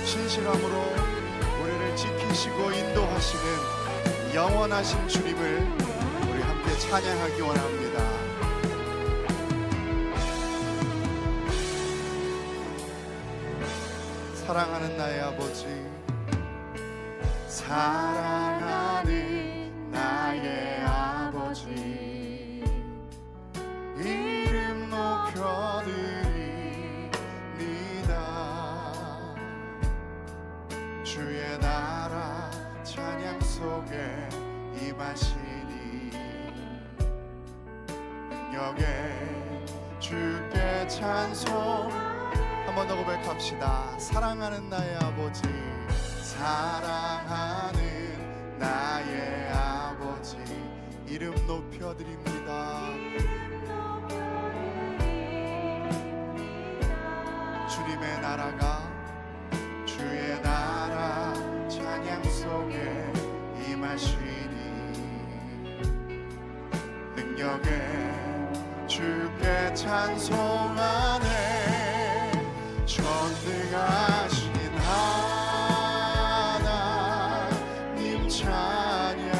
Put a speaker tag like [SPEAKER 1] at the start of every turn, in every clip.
[SPEAKER 1] 신실함으로 우리를 지키시고 인도하시는 영원하신 주님을 우리 함께 찬양하기 원합니다. 사랑하는 나의 아버지, 사랑하는 나의 아버지, 이름 높여드립니다. 주의 나라 찬양 속에 임하시니 능력에 주께 찬송. 한 번 더 고백합시다. 사랑하는 나의 아버지, 사랑하는 나의 아버지, 이름 높여드립니다. 주님의 나라가, 주의 나라 찬양 속에 임하시니 능력에 주께 찬송하네. 전능하신 하나님 찬양,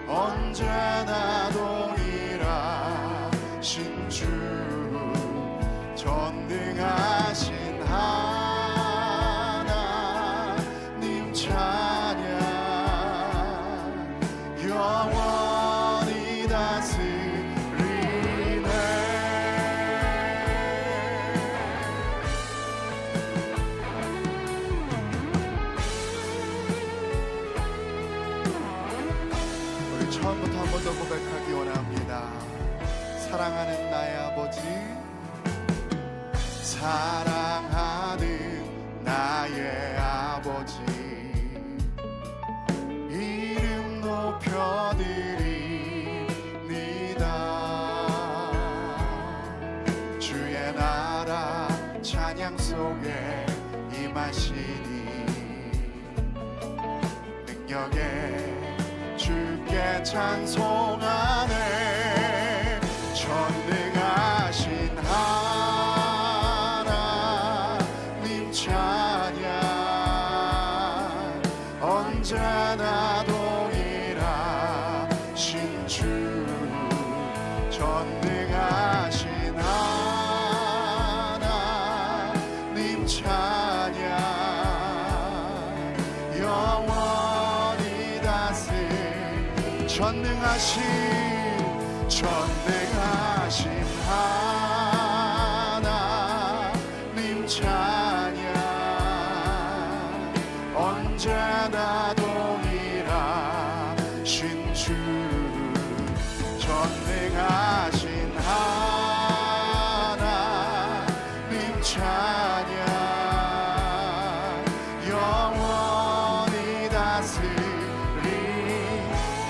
[SPEAKER 1] 언제나 동일하신 주. 전능하신 하나님 찬양, 영원히 다스리네. 우리 처음부터 한 번 더 고백하기 원합니다. 사랑하는 나의 아버지, 사랑하는 나의 아버지, 이름 높여드립니다. 주의 나라 찬양 속에 임하시니 능력에 주께 찬송하네. 전능하신 하나님 찬양, 언제나 동일하신 주. 전능하신 하나님 찬양, 영원히 다스리. 전능하신 하나님 찬양, 언제나 동일하신 주. 전능하신 하나님 찬양, 영원히 다스리.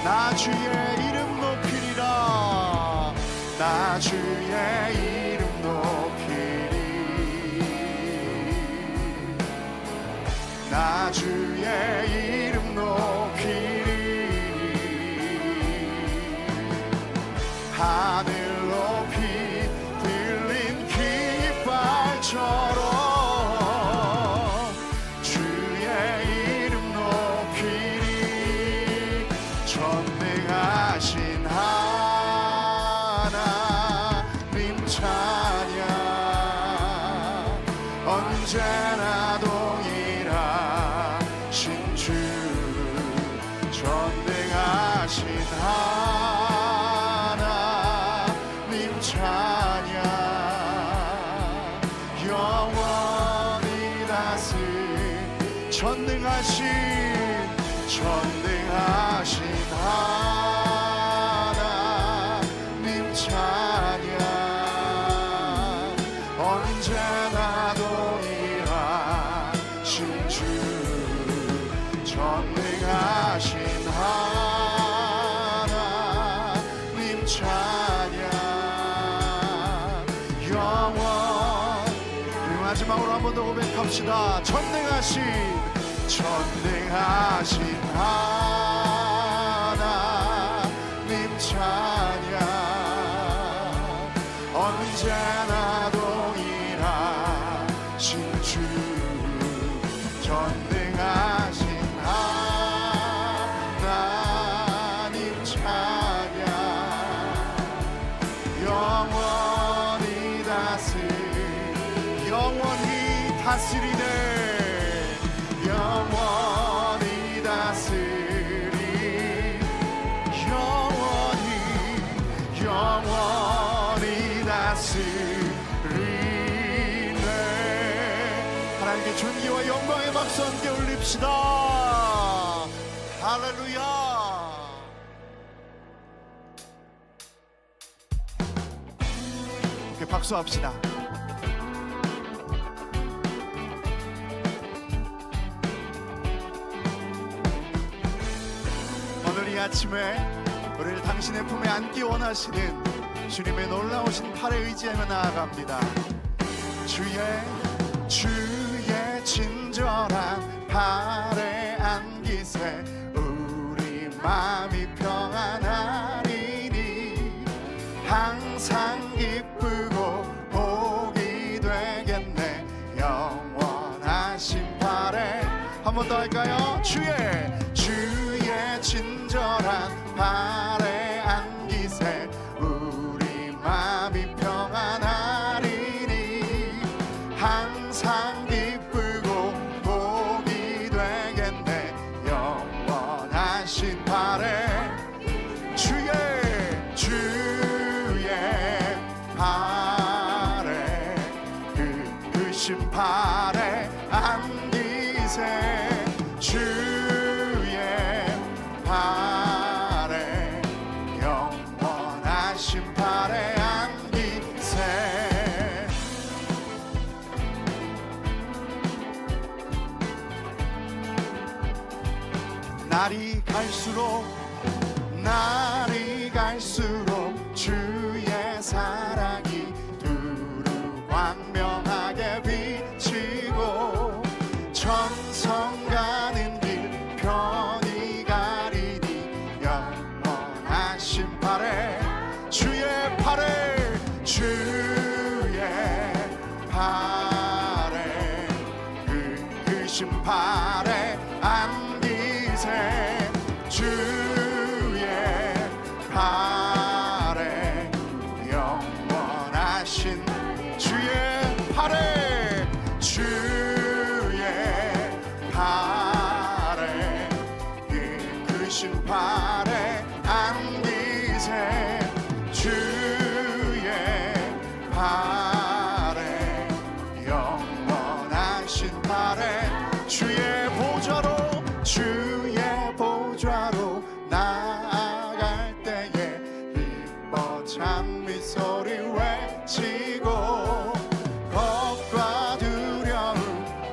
[SPEAKER 1] 나 주의 이름 높이리라. 나 주의 이름 높이리. 나 주의 이름 높이리. 하늘 높이 들린 깃발처럼 주의 이름 높이리. 전능하신 하나님 찬양, 언제나 동일하신 주. 전능하신 하나님 찬양, 영원히 다스리. 전능하신 하나님 찬양, 언제나 동일하신 주. 전능하신 하나님 찬양, 영원. 우리 마지막으로 한 번 더 고백합시다. 전능하신 하나님 찬양, 언제나 동일하신 주. 영원히 다스리네. 영원히 다스리 영원히 다스리네. 하나님께 존귀와 영광의 박수 함께 올립시다. 할렐루야. 함께 박수합시다. 오늘 이 아침에 우리를 당신의 품에 안기 원하시는 주님의 놀라우신 팔에 의지하며 나아갑니다. 주의 친절한 팔에 안기세 우리 마음이 평안하리니 항상 기쁘고 복이 되겠네. 영원하신 팔에 한 번 더 할까요? 주의 친절한 팔에 안기세 우리 마음이 평안하리니 항상 기쁘고 복이 되겠네. 영원하신 팔에 주의 팔에 크신 팔에 안기세 주의 팔에 영원하신 팔에 안기세. 날이 갈수록 주의 사랑이 두루 광명하게 비치고 천성 가는 길 편히 가리니 영원하신 팔에 주의 팔에 크신 팔에 안기세 주의 팔에 영원하신 주의 팔에 크신 팔에 안기세 주의 팔에 영원하신 팔에 주의 보좌로 나아갈 때에 기뻐 찬미 소리 외치고 겁과 두려움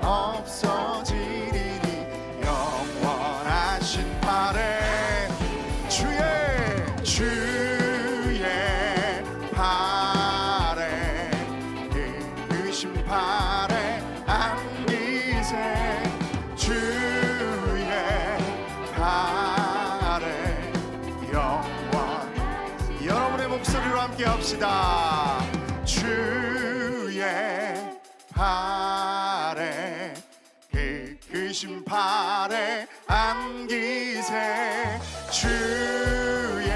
[SPEAKER 1] 없어지리니 영원하신 팔에 주의 팔에 크신 팔에 안기세 주의 팔에 여러분의 목소리로 함께 합시다. 주의 팔에 크신 팔에 안기세 주의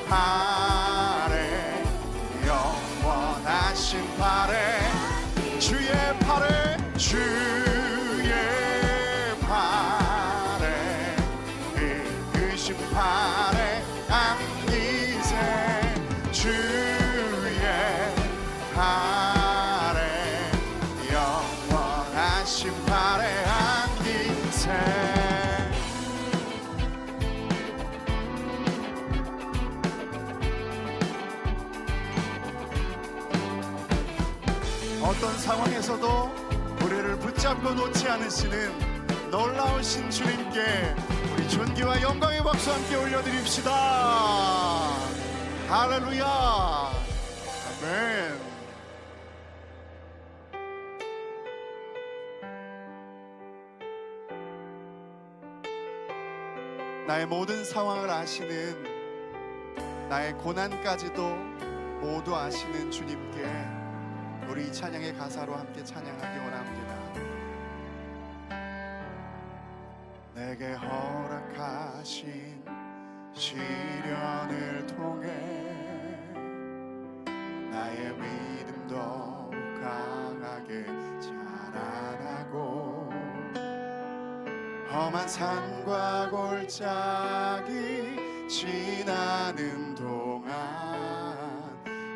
[SPEAKER 1] 팔에 영원하신 팔에 주의 팔에 크신 팔에 안기세 주의 팔에 영원하신 팔에 안기세. 어떤 상황에서도 우리를 붙잡고 놓지 않으시는 놀라우신 주님께 우리 존귀와 영광의 박수 함께 올려드립시다. 할렐루야. 아멘. 나의 모든 상황을 아시는, 나의 고난까지도 모두 아시는 주님께 우리 이 찬양의 가사로 함께 찬양하기 원합니다. 내게 허락하신 시련을 통해 나의 믿음 더 강하게 자라나고 험한 산과 골짜기 지나는 동안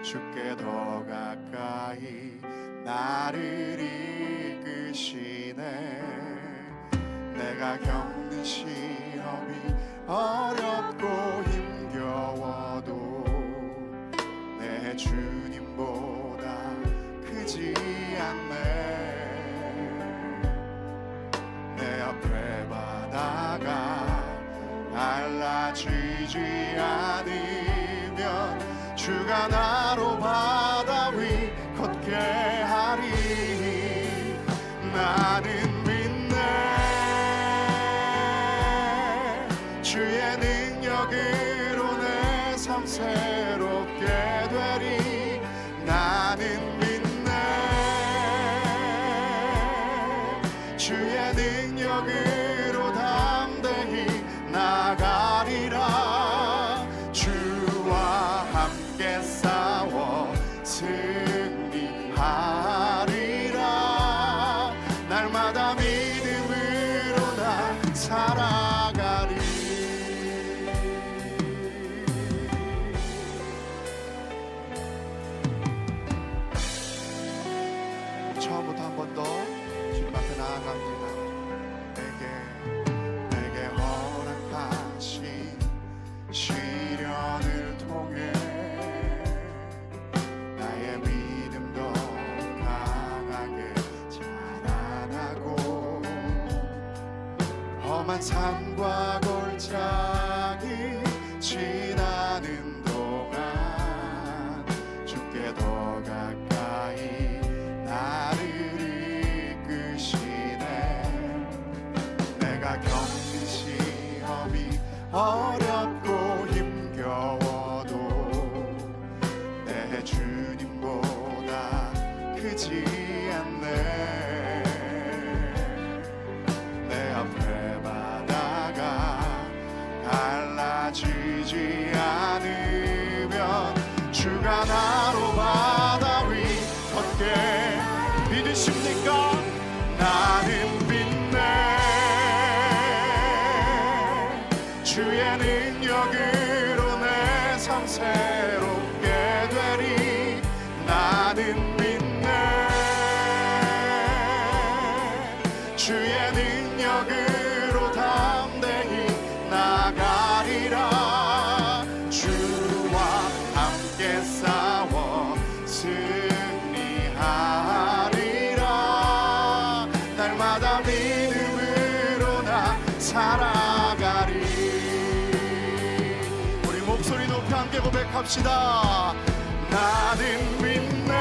[SPEAKER 1] 주께 더 가까이 나를 이끄시네. 내가 겪는 시험이 어렵고 힘겨워도 내 주님보다 크지 않네. 내 앞에 바다가 갈라지지 않으면 주가 나로 바다 위 걷게 하리. 나는 믿네. 주의 능력으로 내 삶 새롭게 되리. 나는 믿네. 주의 능력으로 담대히 나가리라. 주와 함께 싸워 승리하리라. 날마다 믿음으로 나 살아가리. 처음부터 한 번 더 주님 앞에 나아갑니다. 내게 허락하신 시련을 통해 나의 믿음 더 강하게 자라나고 험한 산과 골짜기 지나는 동안 주께 더 가까이 나를 이끄시네. 내가 겪는 시험이 어렵고 힘겨워도 내 주님보다 크지 않네. 내 앞에 바다가 갈라지지 않으면 주가 나로 바다 위 걷게 믿으십니까? 나는 믿네. 주의 능력으로 내 삶 새롭게 되리. 나는 믿네. 주의 능력으로 담대히 나가리라. 주와 함께 싸워 승리하리라. 날마다 믿음으로 나 살아가리. 우리 목소리 높이 함께 고백합시다. 나는 믿네.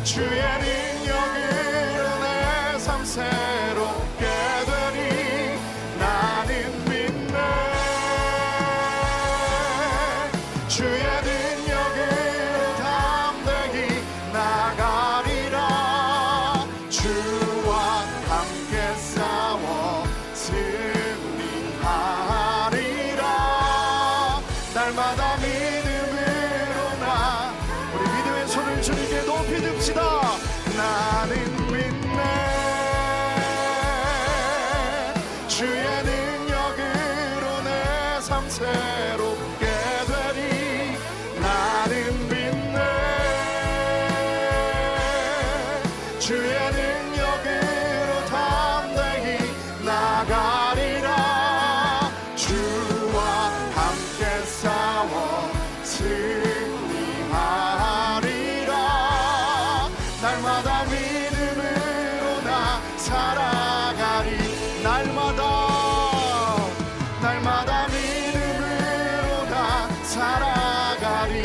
[SPEAKER 1] 주의 능력으로 내 삶 새롭게 되리. 나는 믿네. 주의 능력으로 담대히 나가리라. 주와 함께 싸워 승리하리라. 날마다 믿음으로 나 우리 믿음의 손을 주님께 높이 듭시다. 나는 믿네. 주의 능력으로 내 삶 새롭게 되리. 나는 믿네. 주의 능력으로 담대히 나가리라. 주와 함께 싸워 승리하리라. 날마다 믿음으로 나 살아가리. 날마다 믿음으로 나 살아가리.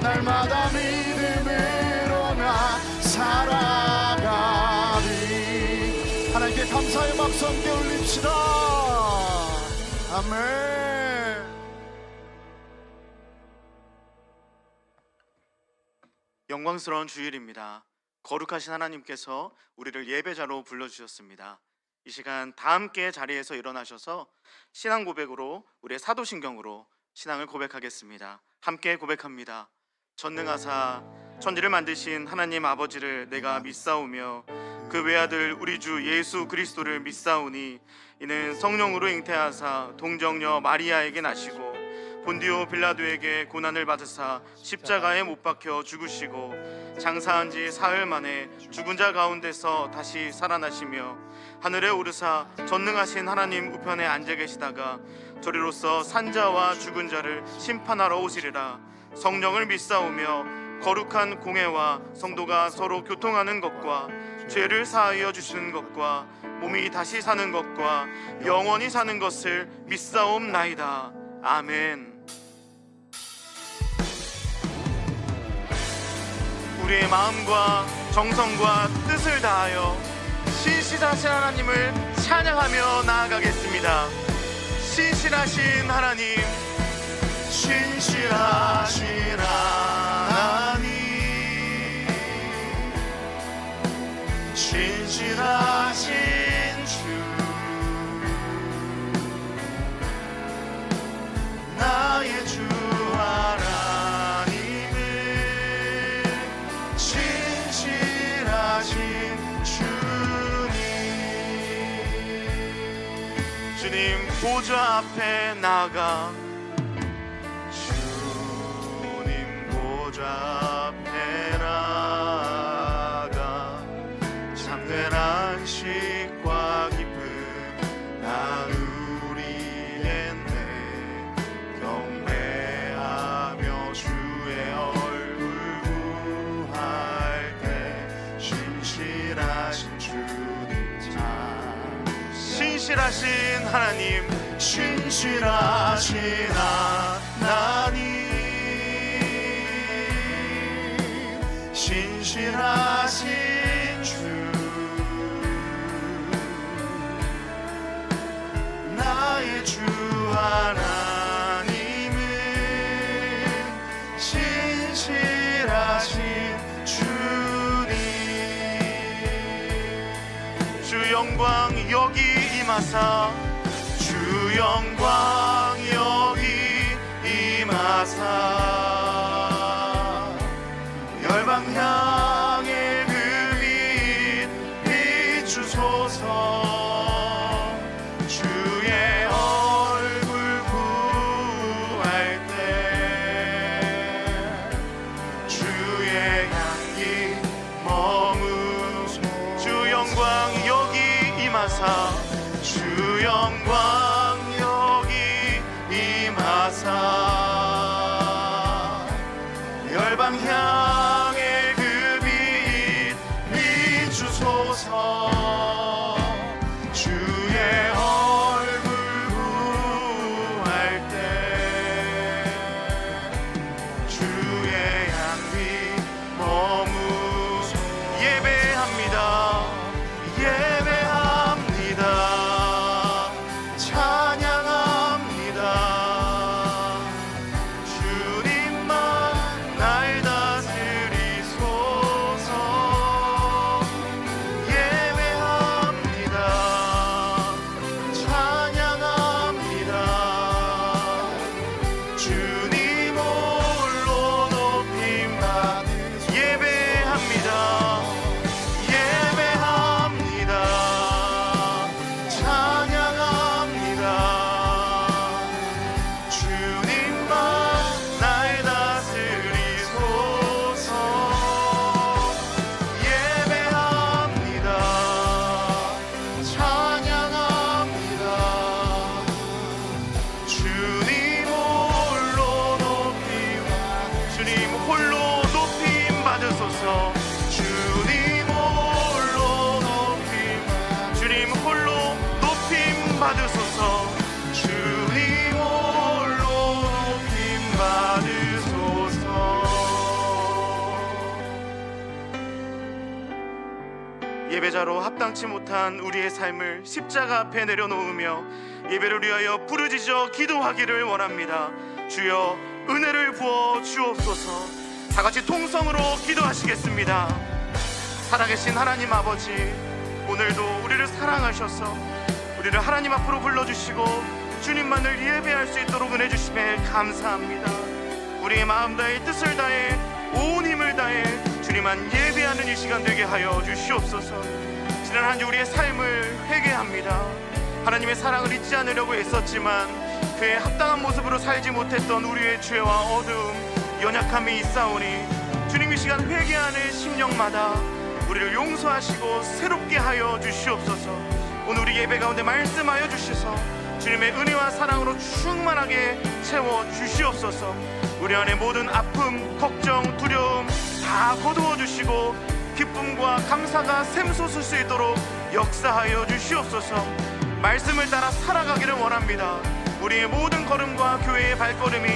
[SPEAKER 1] 날마다 믿음으로 나 살아가리. 하나님께 감사의 박수 함께 올립시다. 아멘.
[SPEAKER 2] 영광스러운 주일입니다. 거룩하신 하나님께서 우리를 예배자로 불러주셨습니다. 이 시간 다 함께 자리에서 일어나셔서 신앙 고백으로 우리의 사도신경으로 신앙을 고백하겠습니다. 함께 고백합니다. 전능하사 천지를 만드신 하나님 아버지를 내가 믿사오며 그 외아들 우리 주 예수 그리스도를 믿사오니 이는 성령으로 잉태하사 동정녀 마리아에게 나시고 본디오 빌라도에게 고난을 받으사 십자가에 못 박혀 죽으시고 장사한 지 사흘 만에 죽은 자 가운데서 다시 살아나시며 하늘에 오르사 전능하신 하나님 우편에 앉아 계시다가 저리로서 산자와 죽은 자를 심판하러 오시리라. 성령을 믿사오며 거룩한 공회와 성도가 서로 교통하는 것과 죄를 사하여 주시는 것과 몸이 다시 사는 것과 영원히 사는 것을 믿사옵나이다. 아멘. 우리의 마음과 정성과 뜻을 다하여 신실하신 하나님을 찬양하며 나아가겠습니다. 신실하신 하나님, 신실하신 하나님, 신실하신 주, 나의 주 하나님은 신실하신 주님 보좌 앞에 나가 주님 보좌 앞에 나가 참된 안식과 기쁨 나누리겠네. 경배하며 주의 얼굴 구할 때 신실하신 주님 참 신실하신 하나님, 신실하신 하나님, 신실하신 주, 나의 주 하나님은 신실하신 주님. 주 영광 여기 임하사, 주 영광 여기 임하사, 열방 향해 그 빛 비추소서. 주의 얼굴 구할 때 주의 향기 머무소. 주 영광 여기 임하사, 주 영광 여기 임하사, 열방 향해 그 빛 비추소서. 주의 얼굴 구할 때 주의 향기 머무소. 예배합니다. 예배합니다. 찬양합니다. 주님만 날 다스리소서. 예배합니다. 찬양합니다. 주님 홀로 높임 받으소서. 예배합니다. 예배합니다. 찬양합니다. 주님만 날 다스리소서. 예배합니다. 찬양합니다. 주님 홀로 높임, 주님 홀로 높임 받으소서. 주님 홀로 높임, 주님 홀로 높임 받으소서. 주님 홀로 높임 받으소서. 예배자로 합당치 못한 우리의 삶을 십자가 앞에 내려놓으며 예배를 위하여 부르짖어 기도하기를 원합니다. 주여 은혜를 부어 주옵소서. 다 같이 통성으로 기도하시겠습니다. 살아계신 하나님 아버지, 오늘도 우리를 사랑하셔서 우리를 하나님 앞으로 불러주시고 주님만을 예배할 수 있도록 은혜 주심에 감사합니다. 우리의 마음 다해 뜻을 다해 온 힘을 다해 주님만 예배하는 이 시간 되게 하여 주시옵소서. 지난 한 주 우리의 삶을 회개합니다. 하나님의 사랑을 잊지 않으려고 애썼지만 그에 합당한 모습으로 살지 못했던 우리의 죄와 어두움, 연약함이 있사오니 주님 이 시간 회개하는 심령마다 우리를 용서하시고 새롭게 하여 주시옵소서. 오늘 우리 예배 가운데 말씀하여 주셔서 주님의 은혜와 사랑으로 충만하게 채워 주시옵소서. 우리 안에 모든 아픔, 걱정, 두려움 다 거두어 주시고 기쁨과 감사가 샘솟을 수 있도록 역사하여 주시옵소서. 말씀을 따라 살아가기를 원합니다. 우리의 모든 걸음과 교회의 발걸음이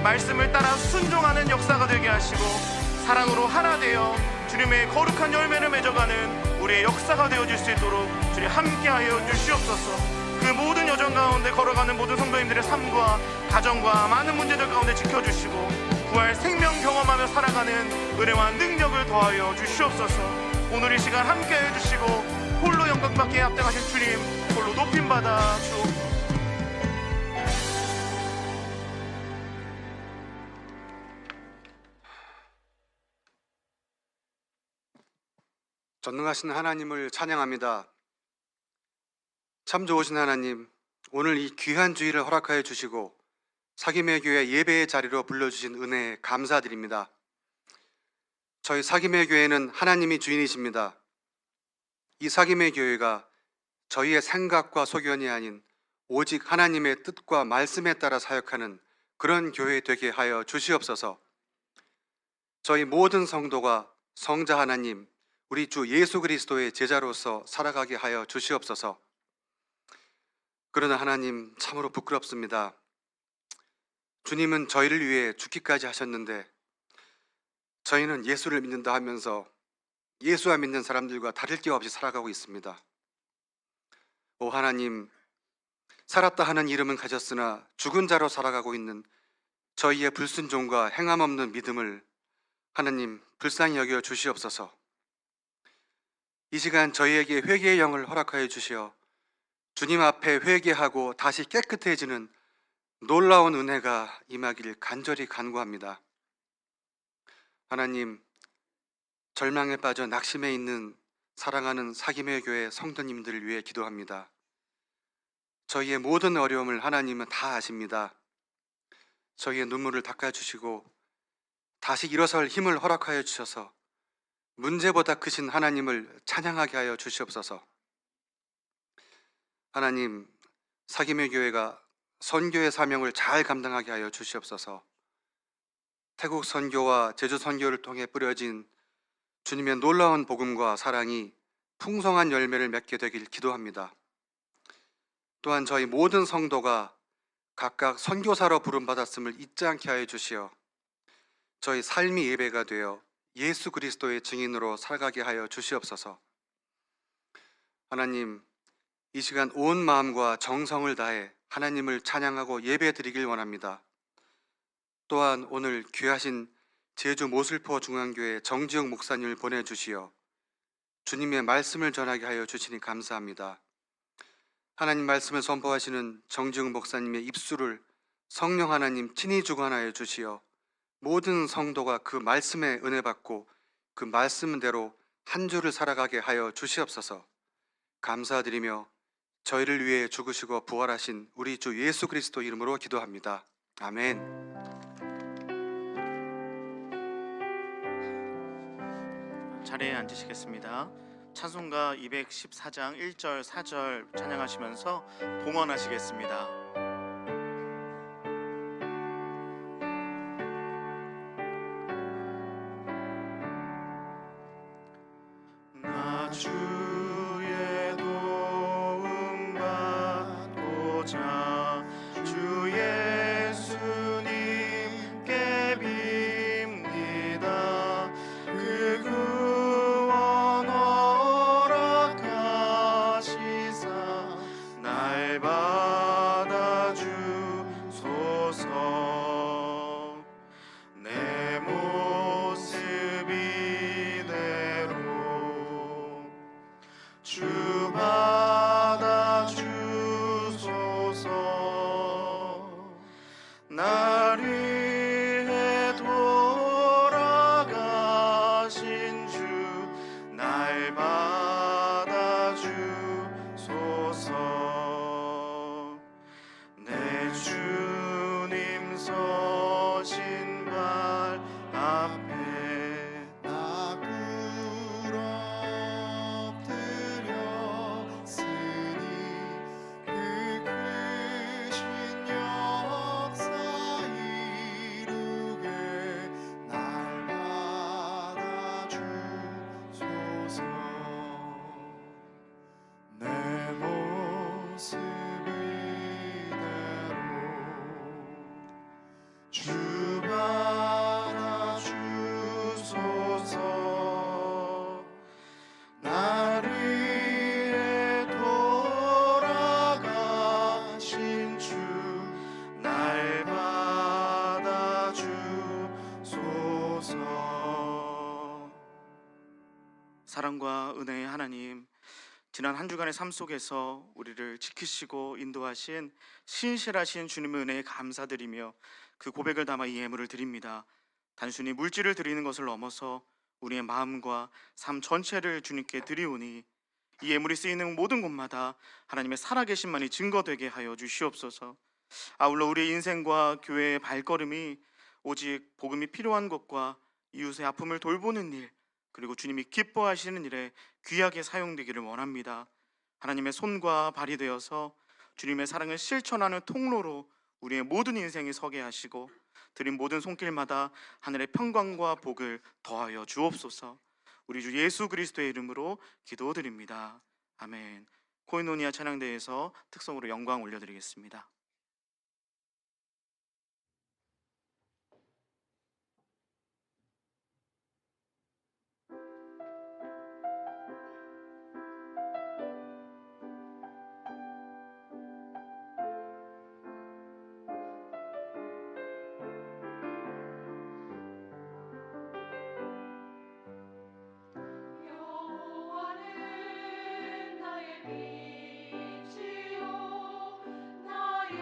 [SPEAKER 2] 말씀을 따라 순종하는 역사가 되게 하시고 사랑으로 하나 되어 주님의 거룩한 열매를 맺어가는 우리의 역사가 되어질 수 있도록 주님 함께하여 주시옵소서. 그 모든 여정 가운데 걸어가는 모든 성도님들의 삶과 가정과 많은 문제들 가운데 지켜주시고 부활 생명 경험하며 살아가는 은혜와 능력을 더하여 주시옵소서. 오늘 이 시간 함께해 주시고 홀로 영광받기에 합당하신 주님 홀로 높임받아 주옵소서.
[SPEAKER 3] 전능하신 하나님을 찬양합니다. 참 좋으신 하나님, 오늘 이 귀한 주일을 허락하여 주시고 사김의 교회 예배의 자리로 불러주신 은혜에 감사드립니다. 저희 사김의 교회는 하나님이 주인이십니다. 이 사김의 교회가 저희의 생각과 소견이 아닌 오직 하나님의 뜻과 말씀에 따라 사역하는 그런 교회 되게 하여 주시옵소서. 저희 모든 성도가 성자 하나님, 우리 주 예수 그리스도의 제자로서 살아가게 하여 주시옵소서. 그러나 하나님, 참으로 부끄럽습니다. 주님은 저희를 위해 죽기까지 하셨는데 저희는 예수를 믿는다 하면서 예수 안 믿는 사람들과 다를 게 없이 살아가고 있습니다. 오 하나님, 살았다 하는 이름은 가졌으나 죽은 자로 살아가고 있는 저희의 불순종과 행함 없는 믿음을 하나님 불쌍히 여겨 주시옵소서. 이 시간 저희에게 회개의 영을 허락하여 주시어 주님 앞에 회개하고 다시 깨끗해지는 놀라운 은혜가 임하기를 간절히 간구합니다. 하나님, 절망에 빠져 낙심해 있는 사랑하는 사김의 교회 성도님들을 위해 기도합니다. 저희의 모든 어려움을 하나님은 다 아십니다. 저희의 눈물을 닦아주시고 다시 일어설 힘을 허락하여 주셔서 문제보다 크신 하나님을 찬양하게 하여 주시옵소서. 하나님, 사김의 교회가 선교의 사명을 잘 감당하게 하여 주시옵소서. 태국 선교와 제주 선교를 통해 뿌려진 주님의 놀라운 복음과 사랑이 풍성한 열매를 맺게 되길 기도합니다. 또한 저희 모든 성도가 각각 선교사로 부름받았음을 잊지 않게 하여 주시어 저희 삶이 예배가 되어 예수 그리스도의 증인으로 살아가게 하여 주시옵소서. 하나님, 이 시간 온 마음과 정성을 다해 하나님을 찬양하고 예배드리길 원합니다. 또한 오늘 귀하신 제주 모슬포 중앙교회 정지영 목사님을 보내주시어 주님의 말씀을 전하게 하여 주시니 감사합니다. 하나님 말씀을 선포하시는 정지영 목사님의 입술을 성령 하나님 친히 주관하여 주시어 모든 성도가 그 말씀에 은혜 받고 그 말씀대로 한 주를 살아가게 하여 주시옵소서. 감사드리며 저희를 위해 죽으시고 부활하신 우리 주 예수 그리스도 이름으로 기도합니다. 아멘.
[SPEAKER 2] 자리에 앉으시겠습니다. 찬송가 214장 1절 4절 찬양하시면서 봉헌하시겠습니다. 나 주의 도움 받고자 주 예수님께 빕니다. 그 구원 허락하시사 날 받아 날 위해 돌아가신 주 날 받아주소서. 내 주님 서신 발 앞에
[SPEAKER 1] 나 꿇어엎드렸으니 그 크신 역사 이루게 날 받아주소서. 내 모습 이대로 주 받아주소서. 날 위해 돌아가신 주 날 받아주소서.
[SPEAKER 2] 사랑과 은혜의 하나님, 지난 한 주간의 삶 속에서 우리를 지키시고 인도하신 신실하신 주님의 은혜에 감사드리며 그 고백을 담아 이 예물을 드립니다. 단순히 물질을 드리는 것을 넘어서 우리의 마음과 삶 전체를 주님께 드리오니 이 예물이 쓰이는 모든 곳마다 하나님의 살아계신만이 증거되게 하여 주시옵소서. 아울러 우리의 인생과 교회의 발걸음이 오직 복음이 필요한 것과 이웃의 아픔을 돌보는 일, 그리고 주님이 기뻐하시는 일에 귀하게 사용되기를 원합니다. 하나님의 손과 발이 되어서 주님의 사랑을 실천하는 통로로 우리의 모든 인생이 서게 하시고 드린 모든 손길마다 하늘의 평강과 복을 더하여 주옵소서. 우리 주 예수 그리스도의 이름으로 기도드립니다. 아멘. 코이노니아 찬양대에서 특성으로 영광 올려드리겠습니다.
[SPEAKER 4] 여호와는 나의 빛이요 나의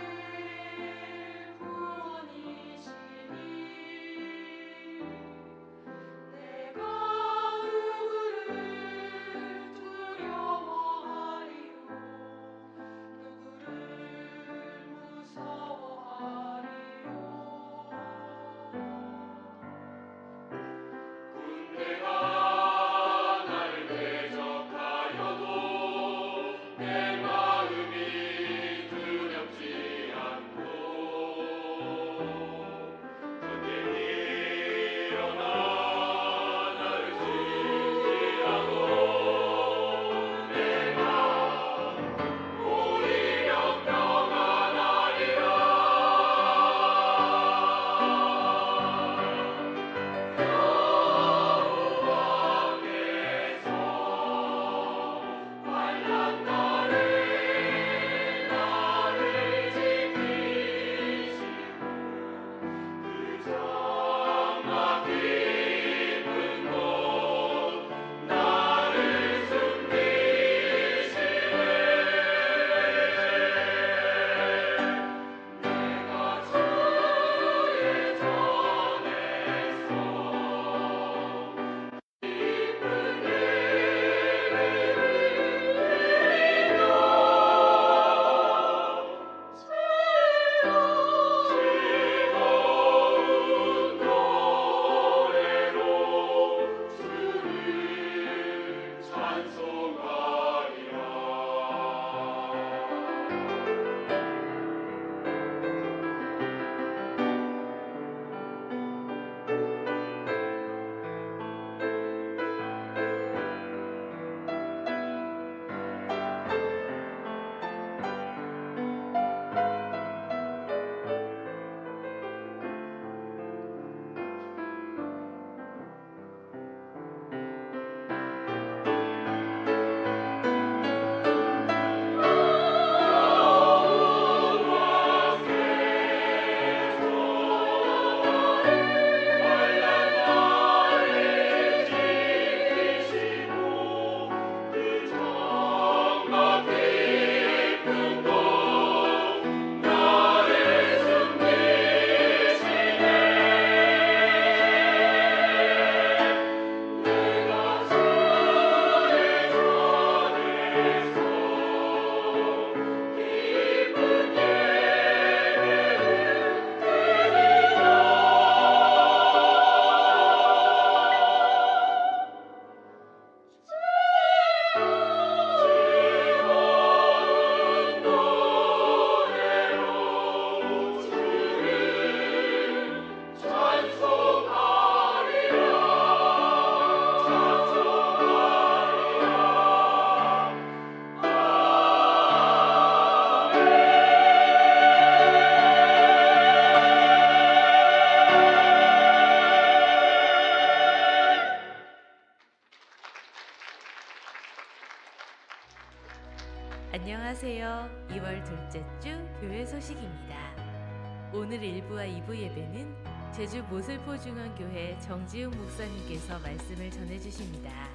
[SPEAKER 4] 안녕하세요. 2월 둘째 주 교회 소식입니다. 오늘 1부와 2부 예배는 제주 모슬포 중앙교회 정지웅 목사님께서 말씀을 전해주십니다.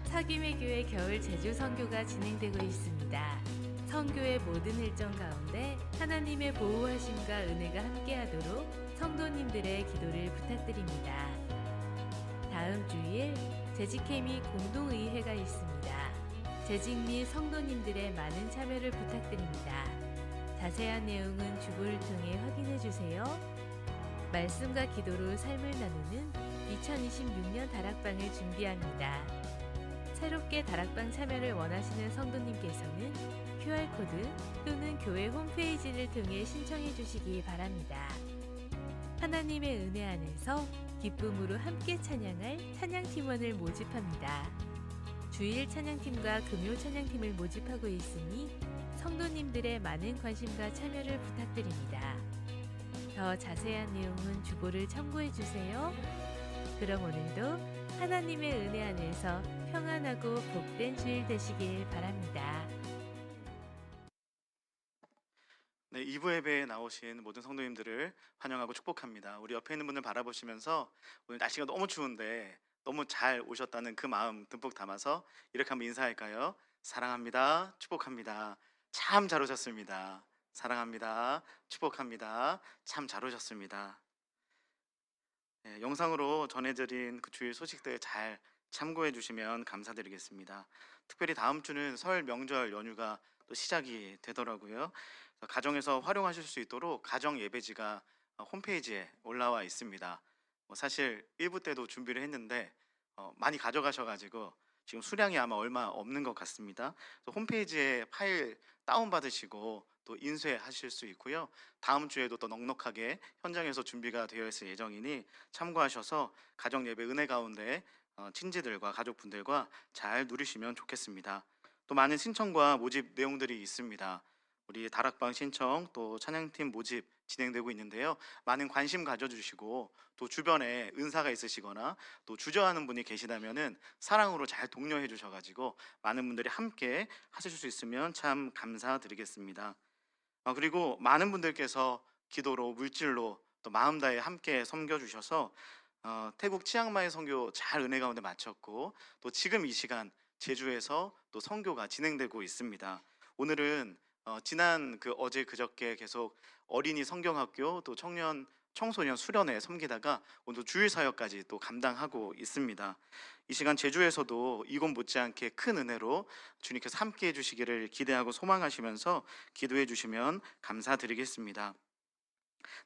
[SPEAKER 4] 사김의 교회 겨울 제주 선교가 진행되고 있습니다. 선교의 모든 일정 가운데 하나님의 보호하심과 은혜가 함께하도록 성도님들의 기도를 부탁드립니다. 다음 주일 재직케미 공동의회가 있습니다. 재직 및 성도님들의 많은 참여를 부탁드립니다. 자세한 내용은 주보를 통해 확인해 주세요. 말씀과 기도로 삶을 나누는 2026년 다락방을 준비합니다. 새롭게 다락방 참여를 원하시는 성도님께서는 QR코드 또는 교회 홈페이지를 통해 신청해 주시기 바랍니다. 하나님의 은혜 안에서 기쁨으로 함께 찬양할 찬양팀원을 모집합니다. 주일 찬양팀과 금요 찬양팀을 모집하고 있으니 성도님들의 많은 관심과 참여를 부탁드립니다. 더 자세한 내용은 주보를 참고해 주세요. 그럼 오늘도 하나님의 은혜 안에서 평안하고 복된 주일 되시길 바랍니다.
[SPEAKER 2] 네, 2부 예배에 나오신 모든 성도님들을 환영하고 축복합니다. 우리 옆에 있는 분을 바라보시면서 오늘 날씨가 너무 추운데 너무 잘 오셨다는 그 마음 듬뿍 담아서 이렇게 한번 인사할까요? 사랑합니다. 축복합니다. 참 잘 오셨습니다. 사랑합니다. 축복합니다. 참 잘 오셨습니다. 네, 영상으로 전해드린 그 주일 소식들 잘 참고해 주시면 감사드리겠습니다. 특별히 다음 주는 설 명절 연휴가 또 시작이 되더라고요. 그래서 가정에서 활용하실 수 있도록 가정 예배지가 홈페이지에 올라와 있습니다. 사실 1부 때도 준비를 했는데 많이 가져가셔가지고 지금 수량이 아마 얼마 없는 것 같습니다. 그래서 홈페이지에 파일 다운받으시고 또 인쇄하실 수 있고요. 다음 주에도 또 넉넉하게 현장에서 준비가 되어 있을 예정이니 참고하셔서 가정 예배 은혜 가운데 친지들과 가족분들과 잘 누리시면 좋겠습니다. 또 많은 신청과 모집 내용들이 있습니다. 우리 다락방 신청 또 찬양팀 모집 진행되고 있는데요. 많은 관심 가져주시고 또 주변에 은사가 있으시거나 또 주저하는 분이 계시다면은 사랑으로 잘 독려해 주셔가지고 많은 분들이 함께 하실 수 있으면 참 감사드리겠습니다. 그리고 많은 분들께서 기도로 물질로 또 마음 다해 함께 섬겨주셔서 태국 치앙마이 선교 잘 은혜 가운데 마쳤고 또 지금 이 시간 제주에서 또 선교가 진행되고 있습니다. 오늘은 지난 어제 그저께 계속 어린이 성경학교 또 청소년 수련회 섬기다가 오늘 주일 사역까지 또 감당하고 있습니다. 이 시간 제주에서도 이곳 못지않게 큰 은혜로 주님께서 함께 해주시기를 기대하고 소망하시면서 기도해 주시면 감사드리겠습니다.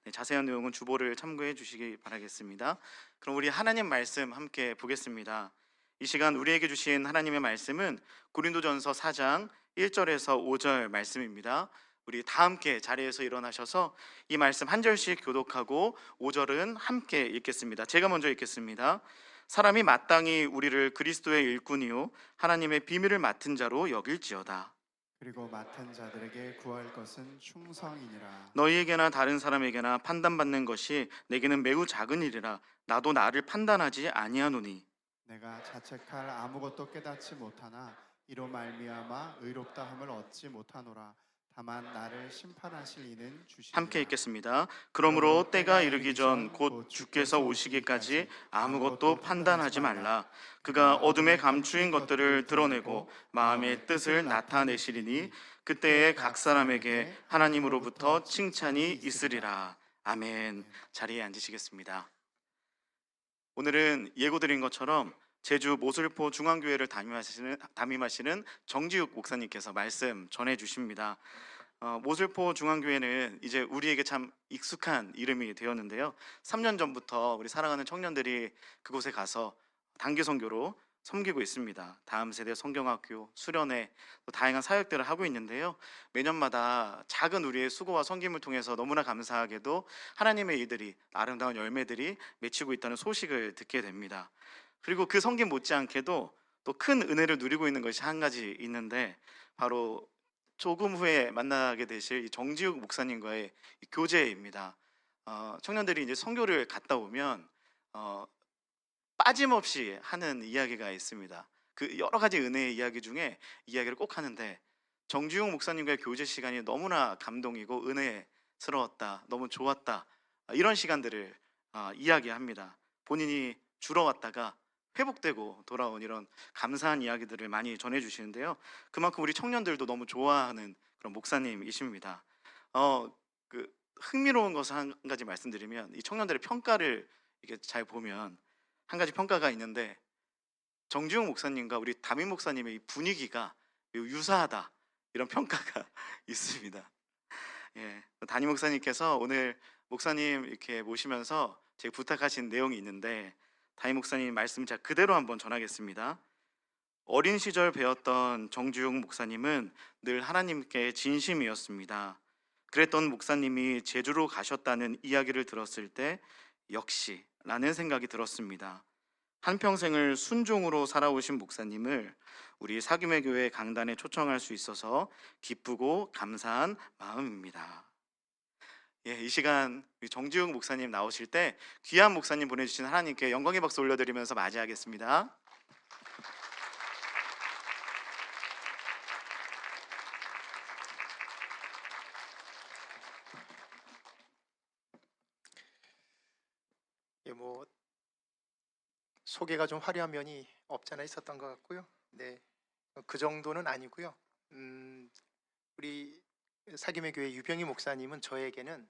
[SPEAKER 2] 네, 자세한 내용은 주보를 참고해 주시기 바라겠습니다. 그럼 우리 하나님 말씀 함께 보겠습니다. 이 시간 우리에게 주신 하나님의 말씀은 고린도전서 4장 1절에서 5절 말씀입니다. 우리 다 함께 자리에서 일어나셔서 이 말씀 한 절씩 교독하고 5절은 함께 읽겠습니다. 제가 먼저 읽겠습니다. 사람이 마땅히 우리를 그리스도의 일꾼이요 하나님의 비밀을 맡은 자로 여길지어다.
[SPEAKER 1] 그리고 맡은 자들에게 구할 것은 충성이니라.
[SPEAKER 2] 너희에게나 다른 사람에게나 판단받는 것이 내게는 매우 작은 일이라 나도 나를 판단하지 아니하노니.
[SPEAKER 1] 내가 자책할 아무것도 깨닫지 못하나 이로 말미암아 의롭다함을 얻지 못하노라. 다만 나를 심판하실 이는 주시리라.
[SPEAKER 2] 함께 읽겠습니다. 그러므로 때가 이르기 전 곧 주께서 오시기까지 아무것도 판단하지 말라. 그가 어둠에 감추인 것들을 드러내고 마음의 뜻을 나타내시리니 그때에 각 사람에게 하나님으로부터 칭찬이 있으리라. 아멘. 자리에 앉으시겠습니다. 오늘은 예고드린 것처럼 제주 모슬포 중앙교회를 담임하시는 정지욱 목사님께서 말씀 전해주십니다. 모슬포 중앙교회는 이제 우리에게 참 익숙한 이름이 되었는데요. 3년 전부터 우리 사랑하는 청년들이 그곳에 가서 단기 선교로 섬기고 있습니다. 다음 세대 성경학교, 수련회, 또 다양한 사역들을 하고 있는데요. 매년마다 작은 우리의 수고와 섬김을 통해서 너무나 감사하게도 하나님의 일들이, 아름다운 열매들이 맺히고 있다는 소식을 듣게 됩니다. 그리고 그 섬김 못지않게도 또 큰 은혜를 누리고 있는 것이 한 가지 있는데 바로 조금 후에 만나게 되실 이 정지욱 목사님과의 이 교제입니다. 청년들이 이제 선교를 갔다 오면 빠짐없이 하는 이야기가 있습니다. 그 여러 가지 은혜의 이야기 중에 이야기를 꼭 하는데 정주영 목사님과의 교제 시간이 너무나 감동이고 은혜스러웠다, 너무 좋았다, 이런 시간들을 이야기합니다. 본인이 줄어 왔다가 회복되고 돌아온 이런 감사한 이야기들을 많이 전해주시는데요. 그만큼 우리 청년들도 너무 좋아하는 그런 목사님이십니다. 그 흥미로운 것을 한 가지 말씀드리면, 이 청년들의 평가를 이렇게 잘 보면 한 가지 평가가 있는데, 정주영 목사님과 우리 담임 목사님의 이 분위기가 매우 유사하다, 이런 평가가 있습니다. 예, 담임 목사님께서 오늘 목사님 이렇게 모시면서 제가 부탁하신 내용이 있는데, 담임 목사님 말씀 제가 그대로 한번 전하겠습니다. 어린 시절 배웠던 정주영 목사님은 늘 하나님께 진심이었습니다. 그랬던 목사님이 제주로 가셨다는 이야기를 들었을 때 역시 라는 생각이 들었습니다. 한평생을 순종으로 살아오신 목사님을 우리 사귐의 교회 강단에 초청할 수 있어서 기쁘고 감사한 마음입니다. 예, 이 시간 정지웅 목사님 나오실 때 귀한 목사님 보내주신 하나님께 영광의 박수 올려드리면서 맞이하겠습니다.
[SPEAKER 5] 예, 뭐 소개가 좀 화려한 면이 없잖아 있었던 것 같고요. 네, 그 정도는 아니고요. 우리 사귐의 교회 유병희 목사님은 저에게는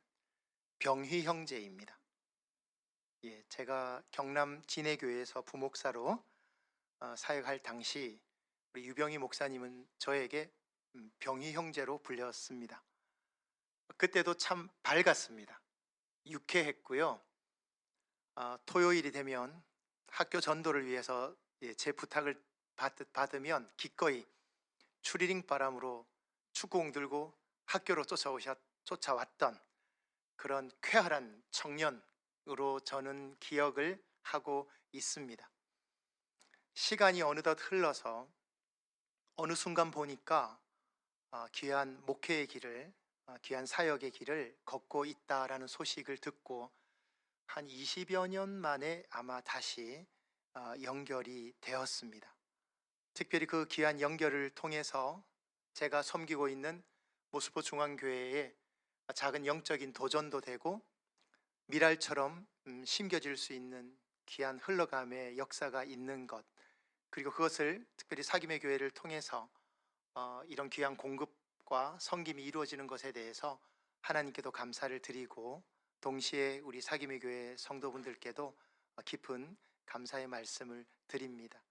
[SPEAKER 5] 병희 형제입니다. 예, 제가 경남 진해교회에서 부목사로 사역할 당시 우리 유병희 목사님은 저에게 병희 형제로 불렸습니다. 그때도 참 밝았습니다. 유쾌했고요. 토요일이 되면 학교 전도를 위해서 제 부탁을 받으면 기꺼이 추리닝 바람으로 축구공 들고 학교로 쫓아왔던 그런 쾌활한 청년으로 저는 기억을 하고 있습니다. 시간이 어느덧 흘러서 어느 순간 보니까 귀한 목회의 길을, 귀한 사역의 길을 걷고 있다라는 소식을 듣고 한 20여 년 만에 아마 다시 연결이 되었습니다. 특별히 그 귀한 연결을 통해서 제가 섬기고 있는 모스포 중앙교회의 작은 영적인 도전도 되고 미랄처럼 심겨질 수 있는 귀한 흘러감의 역사가 있는 것, 그리고 그것을 특별히 사귐의 교회를 통해서 이런 귀한 공급과 섬김이 이루어지는 것에 대해서 하나님께도 감사를 드리고, 동시에 우리 사귐의 교회 성도분들께도 깊은 감사의 말씀을 드립니다.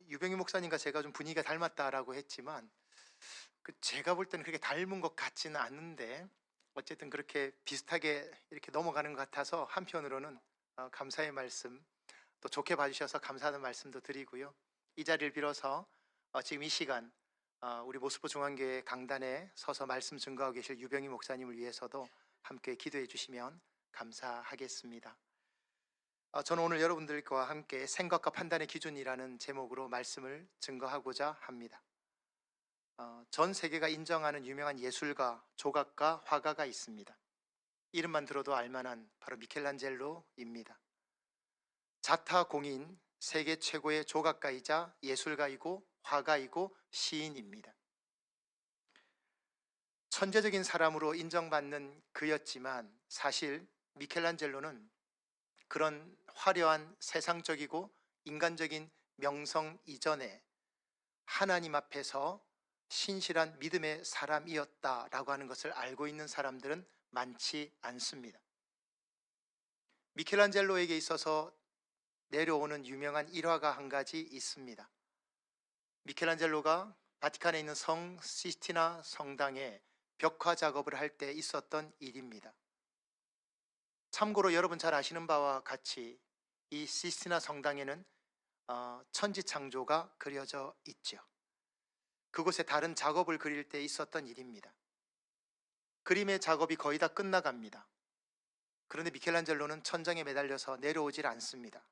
[SPEAKER 5] 유병희 목사님과 제가 좀 분위기가 닮았다라고 했지만 제가 볼 때는 그렇게 닮은 것 같지는 않은데 어쨌든 그렇게 비슷하게 이렇게 넘어가는 것 같아서 한편으로는 감사의 말씀, 또 좋게 봐주셔서 감사하는 말씀도 드리고요. 이 자리를 빌어서 지금 이 시간 우리 모스포 중앙교회 강단에 서서 말씀 증거하고 계실 유병희 목사님을 위해서도 함께 기도해 주시면 감사하겠습니다. 저는 오늘 여러분들과 함께 생각과 판단의 기준이라는 제목으로 말씀을 증거하고자 합니다. 전 세계가 인정하는 유명한 예술가, 조각가, 화가가 있습니다. 이름만 들어도 알만한 바로 미켈란젤로입니다. 자타공인 세계 최고의 조각가이자 예술가이고 화가이고 시인입니다. 천재적인 사람으로 인정받는 그였지만 사실 미켈란젤로는 그런 화려한 세상적이고 인간적인 명성 이전에 하나님 앞에서 신실한 믿음의 사람이었다라고 하는 것을 알고 있는 사람들은 많지 않습니다. 미켈란젤로에게 있어서 내려오는 유명한 일화가 한 가지 있습니다. 미켈란젤로가 바티칸에 있는 성 시스티나 성당에 벽화 작업을 할 때 있었던 일입니다. 참고로 여러분 잘 아시는 바와 같이 이 시스티나 성당에는 천지창조가 그려져 있죠. 그곳에 다른 작업을 그릴 때 있었던 일입니다. 그림의 작업이 거의 다 끝나갑니다. 그런데 미켈란젤로는 천장에 매달려서 내려오질 않습니다.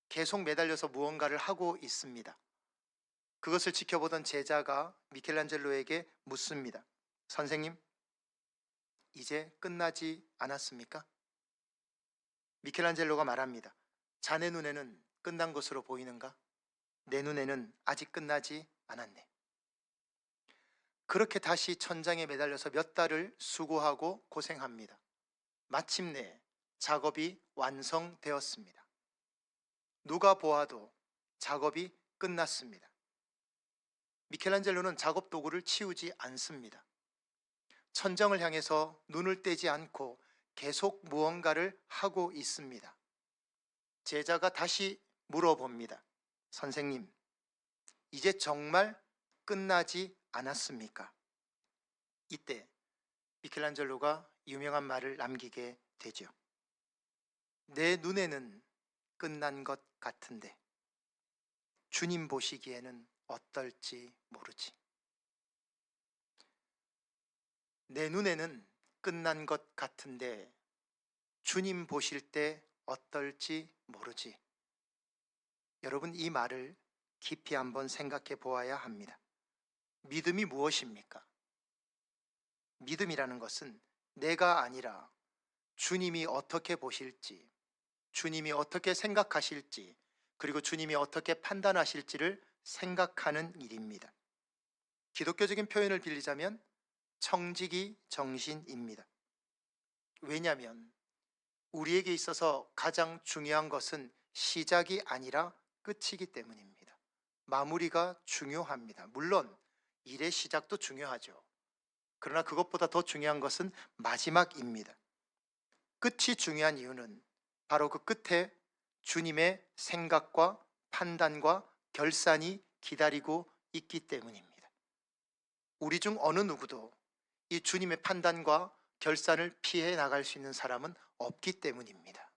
[SPEAKER 5] 계속 매달려서 무언가를 하고 있습니다. 그것을 지켜보던 제자가 미켈란젤로에게 묻습니다. 선생님, 이제 끝나지 않았습니까? 미켈란젤로가 말합니다. 자네 눈에는 끝난 것으로 보이는가? 내 눈에는 아직 끝나지 않았네. 그렇게 다시 천장에 매달려서 몇 달을 수고하고 고생합니다. 마침내 작업이 완성되었습니다. 누가 보아도 작업이 끝났습니다. 미켈란젤로는 작업 도구를 치우지 않습니다. 천장을 향해서 눈을 떼지 않고 계속 무언가를 하고 있습니다. 제자가 다시 물어봅니다. 선생님, 이제 정말 끝나지 않았습니까? 이때 미켈란젤로가 유명한 말을 남기게 되죠. 내 눈에는 끝난 것 같은데 주님 보시기에는 어떨지 모르지. 내 눈에는 끝난 것 같은데 주님 보실 때 어떨지 모르지. 여러분, 이 말을 깊이 한번 생각해 보아야 합니다. 믿음이 무엇입니까? 믿음이라는 것은 내가 아니라 주님이 어떻게 보실지, 주님이 어떻게 생각하실지, 그리고 주님이 어떻게 판단하실지를 생각하는 일입니다. 기독교적인 표현을 빌리자면 청지기 정신입니다. 왜냐하면 우리에게 있어서 가장 중요한 것은 시작이 아니라 끝이기 때문입니다. 마무리가 중요합니다. 물론 일의 시작도 중요하죠. 그러나 그것보다 더 중요한 것은 마지막입니다. 끝이 중요한 이유는 바로 그 끝에 주님의 생각과 판단과 결산이 기다리고 있기 때문입니다. 우리 중 어느 누구도 이 주님의 판단과 결산을 피해 나갈 수 있는 사람은 없기 때문입니다.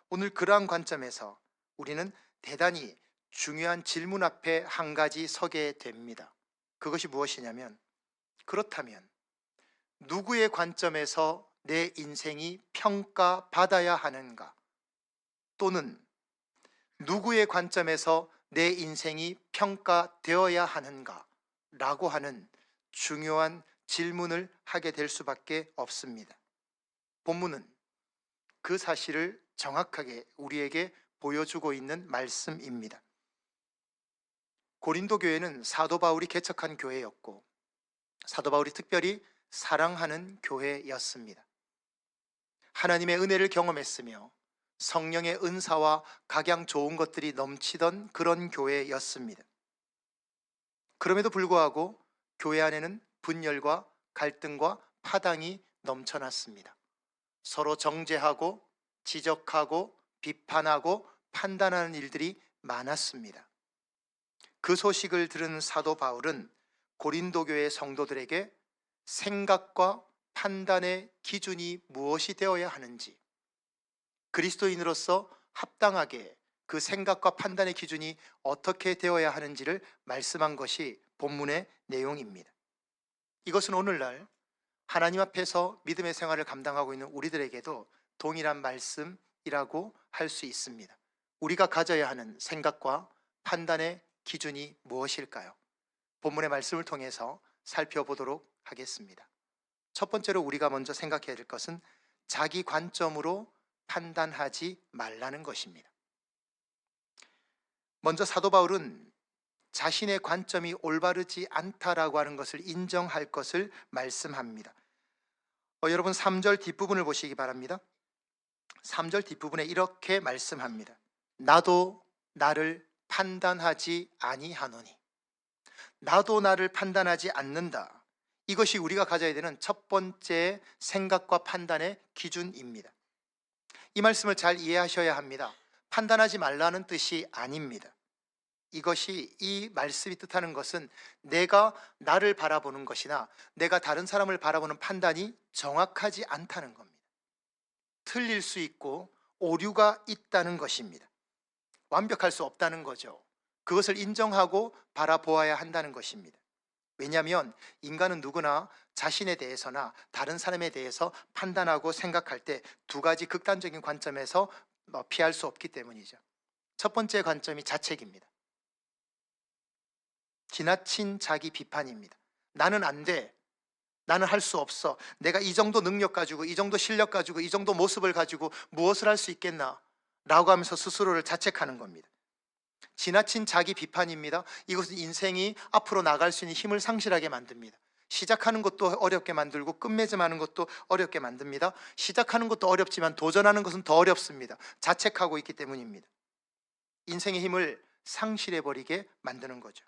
[SPEAKER 5] 오늘 그러한 관점에서 우리는 대단히 중요한 질문 앞에 한 가지 서게 됩니다. 그것이 무엇이냐면, 그렇다면 누구의 관점에서 내 인생이 평가받아야 하는가? 또는 누구의 관점에서 내 인생이 평가되어야 하는가? 라고 하는 중요한 질문을 하게 될 수밖에 없습니다. 본문은 그 사실을 정확하게 우리에게 보여주고 있는 말씀입니다. 고린도 교회는 사도 바울이 개척한 교회였고 사도 바울이 특별히 사랑하는 교회였습니다. 하나님의 은혜를 경험했으며 성령의 은사와 각양 좋은 것들이 넘치던 그런 교회였습니다. 그럼에도 불구하고 교회 안에는 분열과 갈등과 파당이 넘쳐났습니다. 서로 정죄하고 지적하고 비판하고 판단하는 일들이 많았습니다. 그 소식을 들은 사도 바울은 고린도 교회 성도들에게 생각과 판단의 기준이 무엇이 되어야 하는지, 그리스도인으로서 합당하게 그 생각과 판단의 기준이 어떻게 되어야 하는지를 말씀한 것이 본문의 내용입니다. 이것은 오늘날 하나님 앞에서 믿음의 생활을 감당하고 있는 우리들에게도 동일한 말씀이라고 할 수 있습니다. 우리가 가져야 하는 생각과 판단의 기준이 무엇일까요? 본문의 말씀을 통해서 살펴보도록 하겠습니다. 첫 번째로 우리가 먼저 생각해야 될 것은 자기 관점으로 판단하지 말라는 것입니다. 먼저 사도 바울은 자신의 관점이 올바르지 않다라고 하는 것을 인정할 것을 말씀합니다. 여러분 3절 뒷부분을 보시기 바랍니다. 3절 뒷부분에 이렇게 말씀합니다. 나도 나를 판단하지 아니하노니. 나도 나를 판단하지 않는다. 이것이 우리가 가져야 되는 첫 번째 생각과 판단의 기준입니다. 이 말씀을 잘 이해하셔야 합니다. 판단하지 말라는 뜻이 아닙니다. 이것이, 이 말씀이 뜻하는 것은 내가 나를 바라보는 것이나 내가 다른 사람을 바라보는 판단이 정확하지 않다는 겁니다. 틀릴 수 있고 오류가 있다는 것입니다. 완벽할 수 없다는 거죠. 그것을 인정하고 바라보아야 한다는 것입니다. 왜냐하면 인간은 누구나 자신에 대해서나 다른 사람에 대해서 판단하고 생각할 때 두 가지 극단적인 관점에서 피할 수 없기 때문이죠. 첫 번째 관점이 자책입니다. 지나친 자기 비판입니다. 나는 안 돼. 나는 할 수 없어. 내가 이 정도 능력 가지고, 이 정도 실력 가지고, 이 정도 모습을 가지고 무엇을 할 수 있겠나? 라고 하면서 스스로를 자책하는 겁니다. 지나친 자기 비판입니다. 이것은 인생이 앞으로 나갈 수 있는 힘을 상실하게 만듭니다. 시작하는 것도 어렵게 만들고 끝맺음하는 것도 어렵게 만듭니다. 시작하는 것도 어렵지만 도전하는 것은 더 어렵습니다. 자책하고 있기 때문입니다. 인생의 힘을 상실해버리게 만드는 거죠.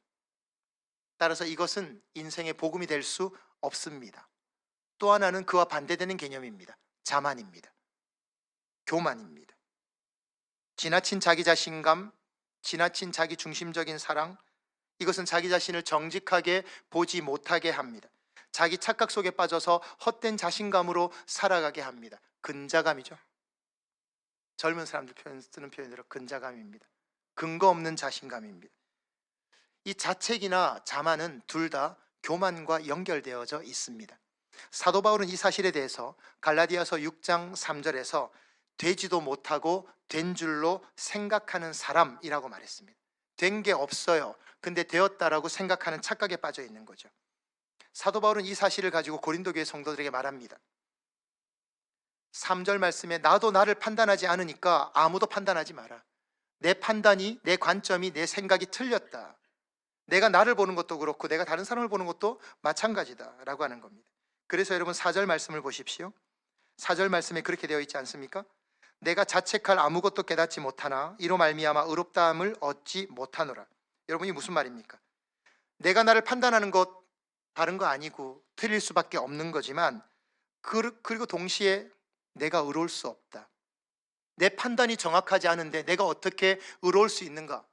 [SPEAKER 5] 따라서 이것은 인생의 복음이 될 수 없습니다. 또 하나는 그와 반대되는 개념입니다. 자만입니다. 교만입니다. 지나친 자기 자신감, 지나친 자기 중심적인 사랑, 이것은 자기 자신을 정직하게 보지 못하게 합니다. 자기 착각 속에 빠져서 헛된 자신감으로 살아가게 합니다. 근자감이죠. 젊은 사람들 쓰는 표현으로 근자감입니다. 근거 없는 자신감입니다. 이 자책이나 자만은 둘 다 교만과 연결되어져 있습니다. 사도 바울은 이 사실에 대해서 갈라디아서 6장 3절에서 되지도 못하고 된 줄로 생각하는 사람이라고 말했습니다. 된 게 없어요. 근데 되었다라고 생각하는 착각에 빠져 있는 거죠. 사도 바울은 이 사실을 가지고 고린도 교회 성도들에게 말합니다. 3절 말씀에 나도 나를 판단하지 않으니까 아무도 판단하지 마라. 내 판단이, 내 관점이, 내 생각이 틀렸다. 내가 나를 보는 것도 그렇고 내가 다른 사람을 보는 것도 마찬가지다 라고 하는 겁니다. 그래서 여러분 4절 말씀을 보십시오. 4절 말씀에 그렇게 되어 있지 않습니까? 내가 자책할 아무것도 깨닫지 못하나 이로 말미암아 의롭다함을 얻지 못하노라. 여러분이 무슨 말입니까? 내가 나를 판단하는 것 다른 거 아니고 틀릴 수밖에 없는 거지만 그리고 동시에 내가 의로울 수 없다. 내 판단이 정확하지 않은데 내가 어떻게 의로울 수 있는가?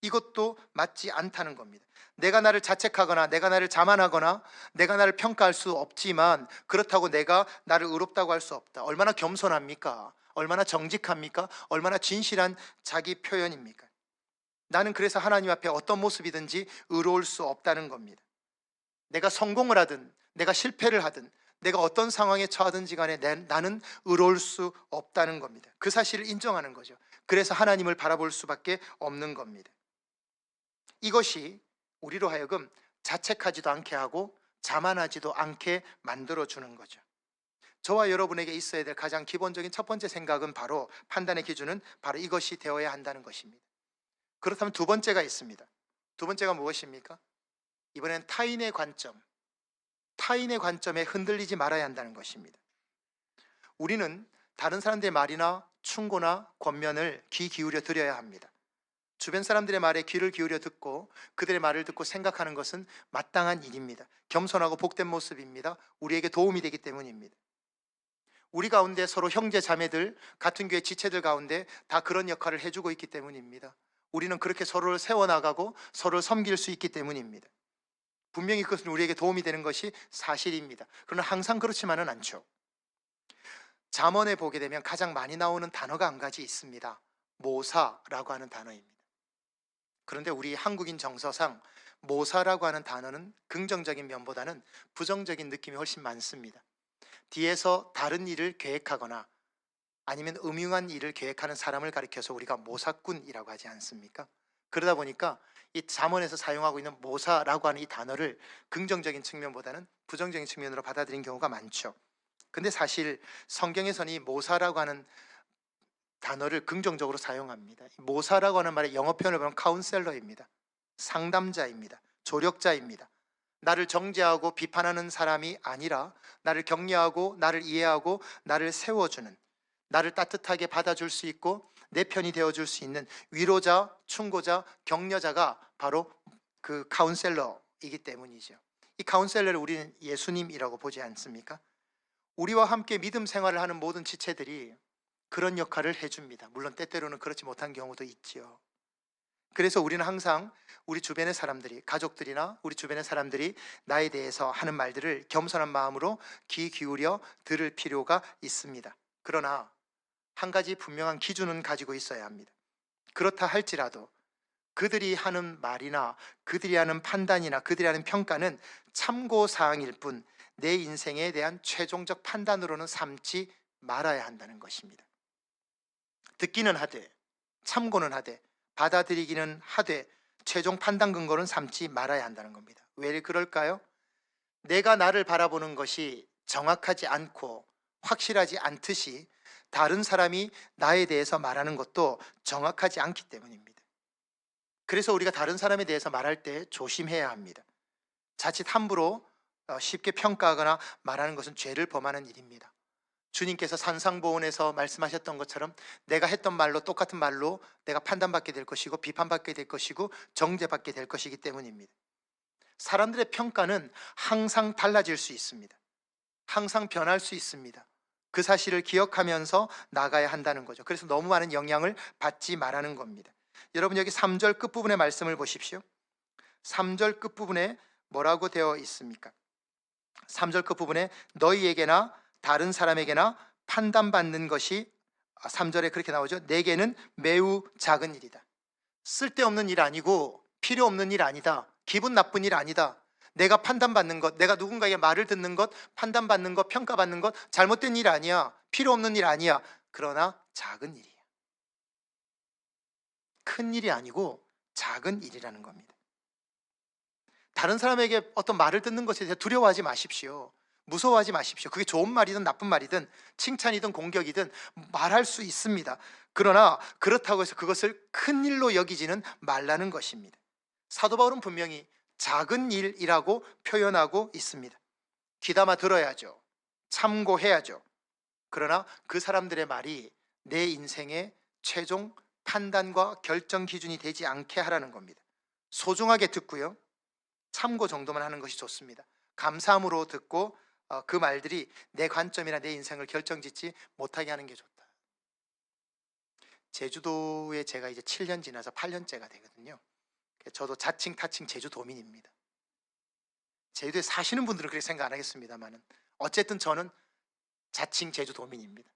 [SPEAKER 5] 이것도 맞지 않다는 겁니다. 내가 나를 자책하거나 내가 나를 자만하거나 내가 나를 평가할 수 없지만 그렇다고 내가 나를 의롭다고 할 수 없다. 얼마나 겸손합니까? 얼마나 정직합니까? 얼마나 진실한 자기 표현입니까? 나는 그래서 하나님 앞에 어떤 모습이든지 의로울 수 없다는 겁니다. 내가 성공을 하든 내가 실패를 하든 내가 어떤 상황에 처하든지 간에 나는 의로울 수 없다는 겁니다. 그 사실을 인정하는 거죠. 그래서 하나님을 바라볼 수밖에 없는 겁니다. 이것이 우리로 하여금 자책하지도 않게 하고 자만하지도 않게 만들어주는 거죠. 저와 여러분에게 있어야 될 가장 기본적인 첫 번째 생각은 바로 판단의 기준은 바로 이것이 되어야 한다는 것입니다. 그렇다면 두 번째가 있습니다. 두 번째가 무엇입니까? 이번엔 타인의 관점에 흔들리지 말아야 한다는 것입니다. 우리는 다른 사람들의 말이나 충고나 권면을 귀 기울여 드려야 합니다. 주변 사람들의 말에 귀를 기울여 듣고 그들의 말을 듣고 생각하는 것은 마땅한 일입니다. 겸손하고 복된 모습입니다. 우리에게 도움이 되기 때문입니다. 우리 가운데 서로 형제 자매들, 같은 교회 지체들 가운데 다 그런 역할을 해주고 있기 때문입니다. 우리는 그렇게 서로를 세워나가고 서로를 섬길 수 있기 때문입니다. 분명히 그것은 우리에게 도움이 되는 것이 사실입니다. 그러나 항상 그렇지만은 않죠. 잠언에 보게 되면 가장 많이 나오는 단어가 한 가지 있습니다. 모사라고 하는 단어입니다. 그런데 우리 한국인 정서상 모사라고 하는 단어는 긍정적인 면보다는 부정적인 느낌이 훨씬 많습니다. 뒤에서 다른 일을 계획하거나 아니면 음흉한 일을 계획하는 사람을 가리켜서 우리가 모사꾼이라고 하지 않습니까? 그러다 보니까 이 잠언에서 사용하고 있는 모사라고 하는 이 단어를 긍정적인 측면보다는 부정적인 측면으로 받아들인 경우가 많죠. 근데 사실 성경에서는 이 모사라고 하는 단어를 긍정적으로 사용합니다. 모사라고 하는 말의 영어 표현을 보면 카운셀러입니다. 상담자입니다. 조력자입니다. 나를 정죄하고 비판하는 사람이 아니라 나를 격려하고 나를 이해하고 나를 세워주는, 나를 따뜻하게 받아줄 수 있고 내 편이 되어줄 수 있는 위로자, 충고자, 격려자가 바로 그 카운셀러이기 때문이죠. 이 카운셀러를 우리는 예수님이라고 보지 않습니까? 우리와 함께 믿음 생활을 하는 모든 지체들이 그런 역할을 해줍니다. 물론 때때로는 그렇지 못한 경우도 있죠. 그래서 우리는 항상 우리 주변의 사람들이, 가족들이나 우리 주변의 사람들이 나에 대해서 하는 말들을 겸손한 마음으로 귀 기울여 들을 필요가 있습니다. 그러나 한 가지 분명한 기준은 가지고 있어야 합니다. 그렇다 할지라도 그들이 하는 말이나 그들이 하는 판단이나 그들이 하는 평가는 참고사항일 뿐 내 인생에 대한 최종적 판단으로는 삼지 말아야 한다는 것입니다. 듣기는 하되, 참고는 하되, 받아들이기는 하되 최종 판단 근거는 삼지 말아야 한다는 겁니다. 왜 그럴까요? 내가 나를 바라보는 것이 정확하지 않고 확실하지 않듯이 다른 사람이 나에 대해서 말하는 것도 정확하지 않기 때문입니다. 그래서 우리가 다른 사람에 대해서 말할 때 조심해야 합니다. 자칫 함부로 쉽게 평가하거나 말하는 것은 죄를 범하는 일입니다. 주님께서 산상보훈에서 말씀하셨던 것처럼 내가 했던 말로 똑같은 말로 내가 판단받게 될 것이고 비판받게 될 것이고 정죄받게 될 것이기 때문입니다. 사람들의 평가는 항상 달라질 수 있습니다. 항상 변할 수 있습니다. 그 사실을 기억하면서 나가야 한다는 거죠. 그래서 너무 많은 영향을 받지 말라는 겁니다. 여러분 여기 3절 끝부분의 말씀을 보십시오. 3절 끝부분에 뭐라고 되어 있습니까? 3절 끝부분에 너희에게나 다른 사람에게나 판단받는 것이 3절에 그렇게 나오죠. 내게는 매우 작은 일이다. 쓸데없는 일 아니고 필요 없는 일 아니다. 기분 나쁜 일 아니다. 내가 판단받는 것, 내가 누군가의 말을 듣는 것, 판단받는 것, 평가받는 것 잘못된 일 아니야. 필요 없는 일 아니야. 그러나 작은 일이야. 큰 일이 아니고 작은 일이라는 겁니다. 다른 사람에게 어떤 말을 듣는 것에 대해 두려워하지 마십시오. 무서워하지 마십시오. 그게 좋은 말이든 나쁜 말이든 칭찬이든 공격이든 말할 수 있습니다. 그러나 그렇다고 해서 그것을 큰 일로 여기지는 말라는 것입니다. 사도 바울은 분명히 작은 일이라고 표현하고 있습니다. 귀담아 들어야죠. 참고해야죠. 그러나 그 사람들의 말이 내 인생의 최종 판단과 결정 기준이 되지 않게 하라는 겁니다. 소중하게 듣고요. 참고 정도만 하는 것이 좋습니다. 감사함으로 듣고 그 말들이 내 관점이나 내 인생을 결정짓지 못하게 하는 게 좋다. 제주도에 제가 이제 7년 지나서 8년째가 되거든요. 저도 자칭 타칭 제주도민입니다. 제주도에 사시는 분들은 그렇게 생각 안 하겠습니다만은 어쨌든 저는 자칭 제주도민입니다.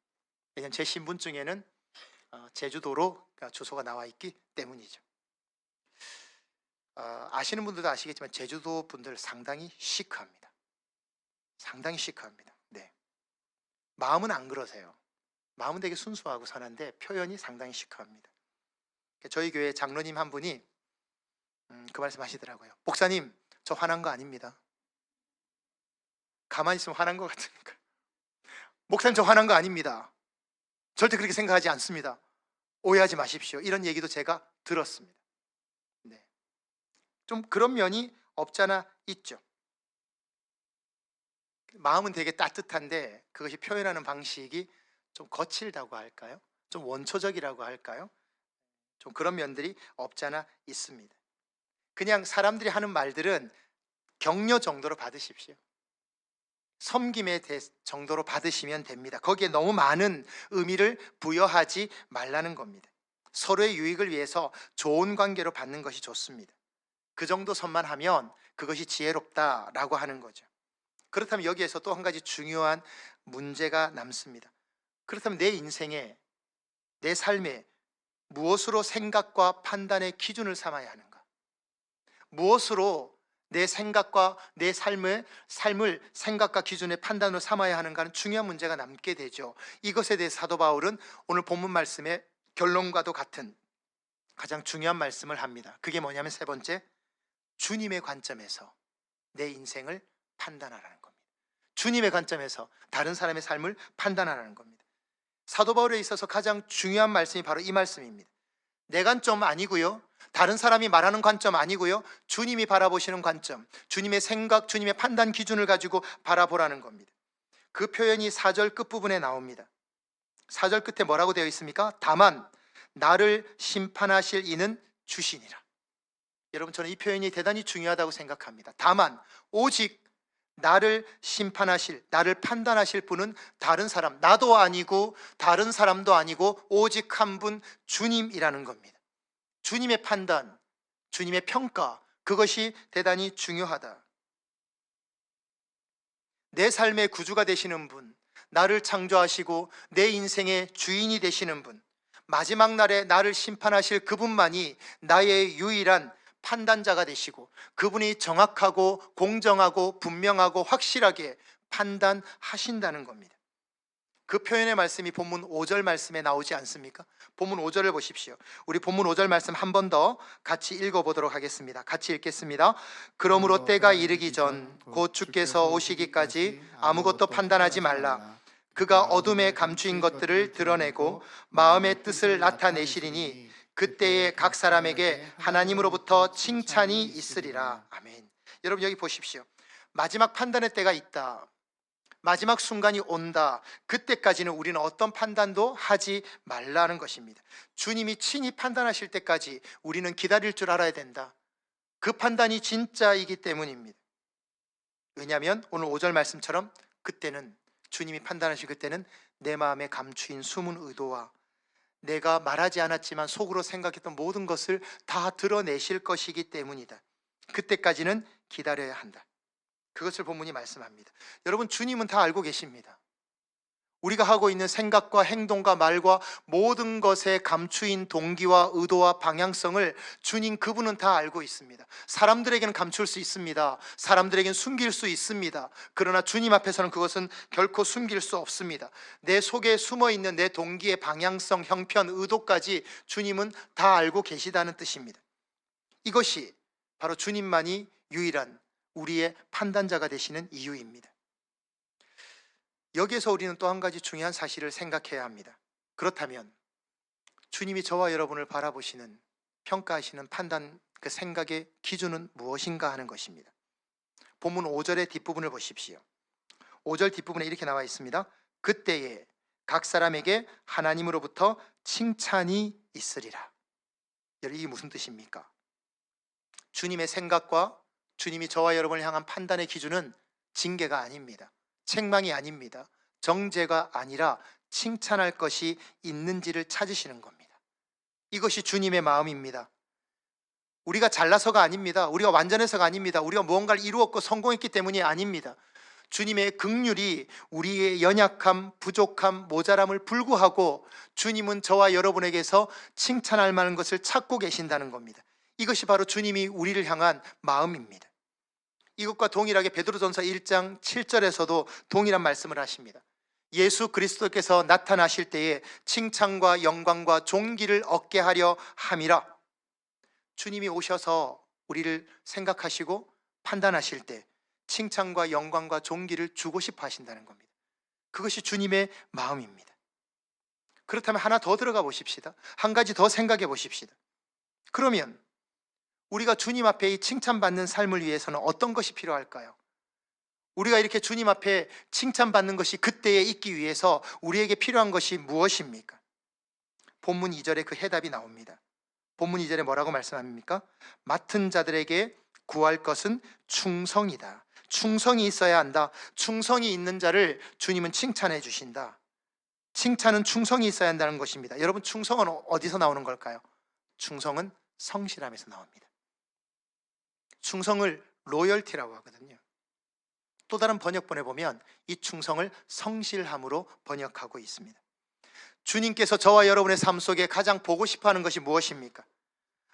[SPEAKER 5] 왜냐하면 제 신분증에는 제주도로 주소가 나와 있기 때문이죠. 아시는 분들도 아시겠지만 제주도 분들 상당히 시크합니다. 상당히 시크합니다. 네. 마음은 안 그러세요. 마음은 되게 순수하고 선한데 표현이 상당히 시크합니다. 저희 교회 장로님 한 분이 그 말씀 하시더라고요. 목사님, 저 화난 거 아닙니다. 가만히 있으면 화난 것 같으니까. 목사님, 저 화난 거 아닙니다. 절대 그렇게 생각하지 않습니다. 오해하지 마십시오. 이런 얘기도 제가 들었습니다. 네. 좀 그런 면이 없잖아 있죠. 마음은 되게 따뜻한데 그것이 표현하는 방식이 좀 거칠다고 할까요? 좀 원초적이라고 할까요? 좀 그런 면들이 없잖아 있습니다. 그냥 사람들이 하는 말들은 격려 정도로 받으십시오. 섬김의 정도로 받으시면 됩니다. 거기에 너무 많은 의미를 부여하지 말라는 겁니다. 서로의 유익을 위해서 좋은 관계로 받는 것이 좋습니다. 그 정도 선만 하면 그것이 지혜롭다라고 하는 거죠. 그렇다면 여기에서 또 한 가지 중요한 문제가 남습니다. 그렇다면 내 인생에, 내 삶에 무엇으로 생각과 판단의 기준을 삼아야 하는가? 무엇으로 내 생각과 내 삶을 생각과 기준의 판단으로 삼아야 하는가는 중요한 문제가 남게 되죠. 이것에 대해 사도 바울은 오늘 본문 말씀의 결론과도 같은 가장 중요한 말씀을 합니다. 그게 뭐냐면 세 번째, 주님의 관점에서 내 인생을 판단하라는 겁니다. 주님의 관점에서 다른 사람의 삶을 판단하라는 겁니다. 사도 바울에 있어서 가장 중요한 말씀이 바로 이 말씀입니다. 내 관점 아니고요, 다른 사람이 말하는 관점 아니고요, 주님이 바라보시는 관점, 주님의 생각, 주님의 판단 기준을 가지고 바라보라는 겁니다. 그 표현이 4절 끝부분에 나옵니다. 4절 끝에 뭐라고 되어 있습니까? 다만 나를 심판하실 이는 주시니라. 여러분, 저는 이 표현이 대단히 중요하다고 생각합니다. 다만, 오직 나를 심판하실, 나를 판단하실 분은 다른 사람, 나도 아니고 다른 사람도 아니고 오직 한 분, 주님이라는 겁니다. 주님의 판단, 주님의 평가, 그것이 대단히 중요하다. 내 삶의 구주가 되시는 분, 나를 창조하시고 내 인생의 주인이 되시는 분, 마지막 날에 나를 심판하실 그분만이 나의 유일한 판단자가 되시고 그분이 정확하고 공정하고 분명하고 확실하게 판단하신다는 겁니다. 그 표현의 말씀이 본문 5절 말씀에 나오지 않습니까? 본문 5절을 보십시오. 우리 본문 5절 말씀 한 번 더 같이 읽어보도록 하겠습니다. 같이 읽겠습니다. 그러므로 때가 이르기 전 곧 주께서 오시기까지 아무것도 판단하지 말라. 그가 어둠에 감추인 것들을 드러내고 마음의 뜻을 나타내시리니 그때에 각 사람에게 하나님으로부터 칭찬이 있으리라. 아멘. 여러분 여기 보십시오. 마지막 판단의 때가 있다. 마지막 순간이 온다. 그때까지는 우리는 어떤 판단도 하지 말라는 것입니다. 주님이 친히 판단하실 때까지 우리는 기다릴 줄 알아야 된다. 그 판단이 진짜이기 때문입니다. 왜냐하면 오늘 5절 말씀처럼 그때는, 주님이 판단하실 그때는 내 마음에 감추인 숨은 의도와 내가 말하지 않았지만 속으로 생각했던 모든 것을 다 드러내실 것이기 때문이다. 그때까지는 기다려야 한다. 그것을 본문이 말씀합니다. 여러분, 주님은 다 알고 계십니다. 우리가 하고 있는 생각과 행동과 말과 모든 것에 감추인 동기와 의도와 방향성을 주님 그분은 다 알고 있습니다. 사람들에게는 감출 수 있습니다. 사람들에게는 숨길 수 있습니다. 그러나 주님 앞에서는 그것은 결코 숨길 수 없습니다. 내 속에 숨어있는 내 동기의 방향성, 형편, 의도까지 주님은 다 알고 계시다는 뜻입니다. 이것이 바로 주님만이 유일한 우리의 판단자가 되시는 이유입니다. 여기에서 우리는 또 한 가지 중요한 사실을 생각해야 합니다. 그렇다면 주님이 저와 여러분을 바라보시는, 평가하시는 판단, 그 생각의 기준은 무엇인가 하는 것입니다. 본문 5절의 뒷부분을 보십시오. 5절 뒷부분에 이렇게 나와 있습니다. 그때에 각 사람에게 하나님으로부터 칭찬이 있으리라. 여러분, 이게 무슨 뜻입니까? 주님의 생각과 주님이 저와 여러분을 향한 판단의 기준은 징계가 아닙니다. 책망이 아닙니다. 정죄가 아니라 칭찬할 것이 있는지를 찾으시는 겁니다. 이것이 주님의 마음입니다. 우리가 잘나서가 아닙니다. 우리가 완전해서가 아닙니다. 우리가 무언가를 이루었고 성공했기 때문이 아닙니다. 주님의 긍휼이 우리의 연약함, 부족함, 모자람을 불구하고 주님은 저와 여러분에게서 칭찬할 만한 것을 찾고 계신다는 겁니다. 이것이 바로 주님이 우리를 향한 마음입니다. 이것과 동일하게 베드로전서 1장 7절에서도 동일한 말씀을 하십니다. 예수 그리스도께서 나타나실 때에 칭찬과 영광과 존귀를 얻게 하려 함이라. 주님이 오셔서 우리를 생각하시고 판단하실 때 칭찬과 영광과 존귀를 주고 싶어 하신다는 겁니다. 그것이 주님의 마음입니다. 그렇다면 하나 더 들어가 보십시다. 한 가지 더 생각해 보십시다. 그러면 우리가 주님 앞에 이 칭찬받는 삶을 위해서는 어떤 것이 필요할까요? 우리가 이렇게 주님 앞에 칭찬받는 것이 그때에 있기 위해서 우리에게 필요한 것이 무엇입니까? 본문 2절에 그 해답이 나옵니다. 본문 2절에 뭐라고 말씀합니까? 맡은 자들에게 구할 것은 충성이다. 충성이 있어야 한다. 충성이 있는 자를 주님은 칭찬해 주신다. 칭찬은 충성이 있어야 한다는 것입니다. 여러분, 충성은 어디서 나오는 걸까요? 충성은 성실함에서 나옵니다. 충성을 로열티라고 하거든요. 또 다른 번역본에 보면 이 충성을 성실함으로 번역하고 있습니다. 주님께서 저와 여러분의 삶 속에 가장 보고 싶어하는 것이 무엇입니까?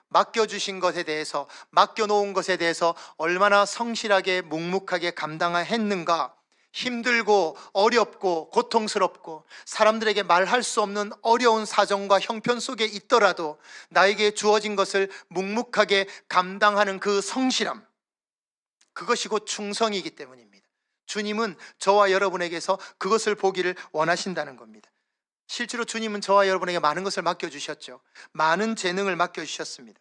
[SPEAKER 5] 맡겨주신 것에 대해서, 맡겨놓은 것에 대해서 얼마나 성실하게 묵묵하게 감당했는가. 힘들고 어렵고 고통스럽고 사람들에게 말할 수 없는 어려운 사정과 형편 속에 있더라도 나에게 주어진 것을 묵묵하게 감당하는 그 성실함, 그것이 곧 충성이기 때문입니다. 주님은 저와 여러분에게서 그것을 보기를 원하신다는 겁니다. 실제로 주님은 저와 여러분에게 많은 것을 맡겨주셨죠. 많은 재능을 맡겨주셨습니다.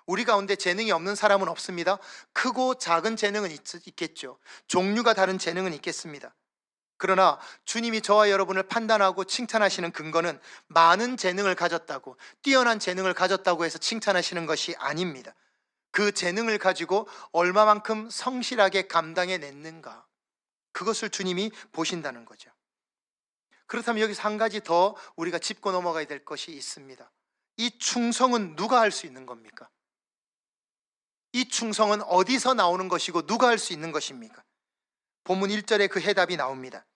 [SPEAKER 5] 우리 가운데 재능이 없는 사람은 없습니다. 크고 작은 재능은 있겠죠. 종류가 다른 재능은 있겠습니다. 그러나 주님이 저와 여러분을 판단하고 칭찬하시는 근거는 많은 재능을 가졌다고, 뛰어난 재능을 가졌다고 해서 칭찬하시는 것이 아닙니다. 그 재능을 가지고 얼마만큼 성실하게 감당해냈는가, 그것을 주님이 보신다는 거죠. 그렇다면 여기서 한 가지 더 우리가 짚고 넘어가야 될 것이 있습니다. 이 충성은 누가 할 수 있는 겁니까? 이 충성은 어디서 나오는 것이고 누가 할 수 있는 것입니까? 본문 1절에 그 해답이 나옵니다.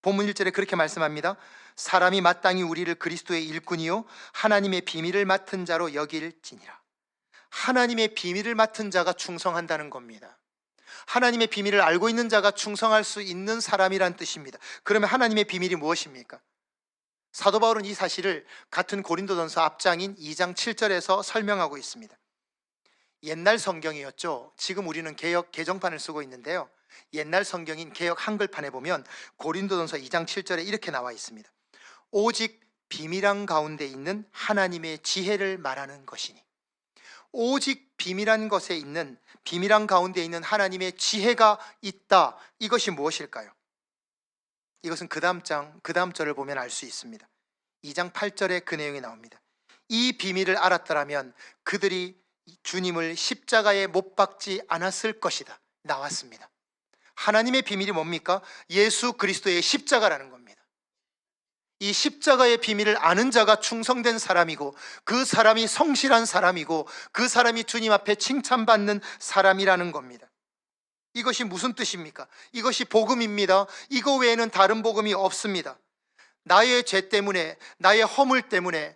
[SPEAKER 5] 본문 1절에 그렇게 말씀합니다. 사람이 마땅히 우리를 그리스도의 일꾼이요 하나님의 비밀을 맡은 자로 여길지니라. 하나님의 비밀을 맡은 자가 충성한다는 겁니다. 하나님의 비밀을 알고 있는 자가 충성할 수 있는 사람이란 뜻입니다. 그러면 하나님의 비밀이 무엇입니까? 사도 바울은 이 사실을 같은 고린도전서 앞장인 2장 7절에서 설명하고 있습니다. 옛날 성경이었죠. 지금 우리는 개역 개정판을 쓰고 있는데요. 옛날 성경인 개역 한글판에 보면 고린도전서 2장 7절에 이렇게 나와 있습니다. 오직 비밀한 가운데 있는 하나님의 지혜를 말하는 것이니, 오직 비밀한 것에 있는, 비밀한 가운데 있는 하나님의 지혜가 있다. 이것이 무엇일까요? 이것은 그 다음 절을 보면 알 수 있습니다. 2장 8절에 그 내용이 나옵니다. 이 비밀을 알았더라면 그들이 주님을 십자가에 못 박지 않았을 것이다. 나왔습니다. 하나님의 비밀이 뭡니까? 예수 그리스도의 십자가라는 겁니다. 이 십자가의 비밀을 아는 자가 충성된 사람이고, 그 사람이 성실한 사람이고, 그 사람이 주님 앞에 칭찬받는 사람이라는 겁니다. 이것이 무슨 뜻입니까? 이것이 복음입니다. 이거 외에는 다른 복음이 없습니다. 나의 죄 때문에, 나의 허물 때문에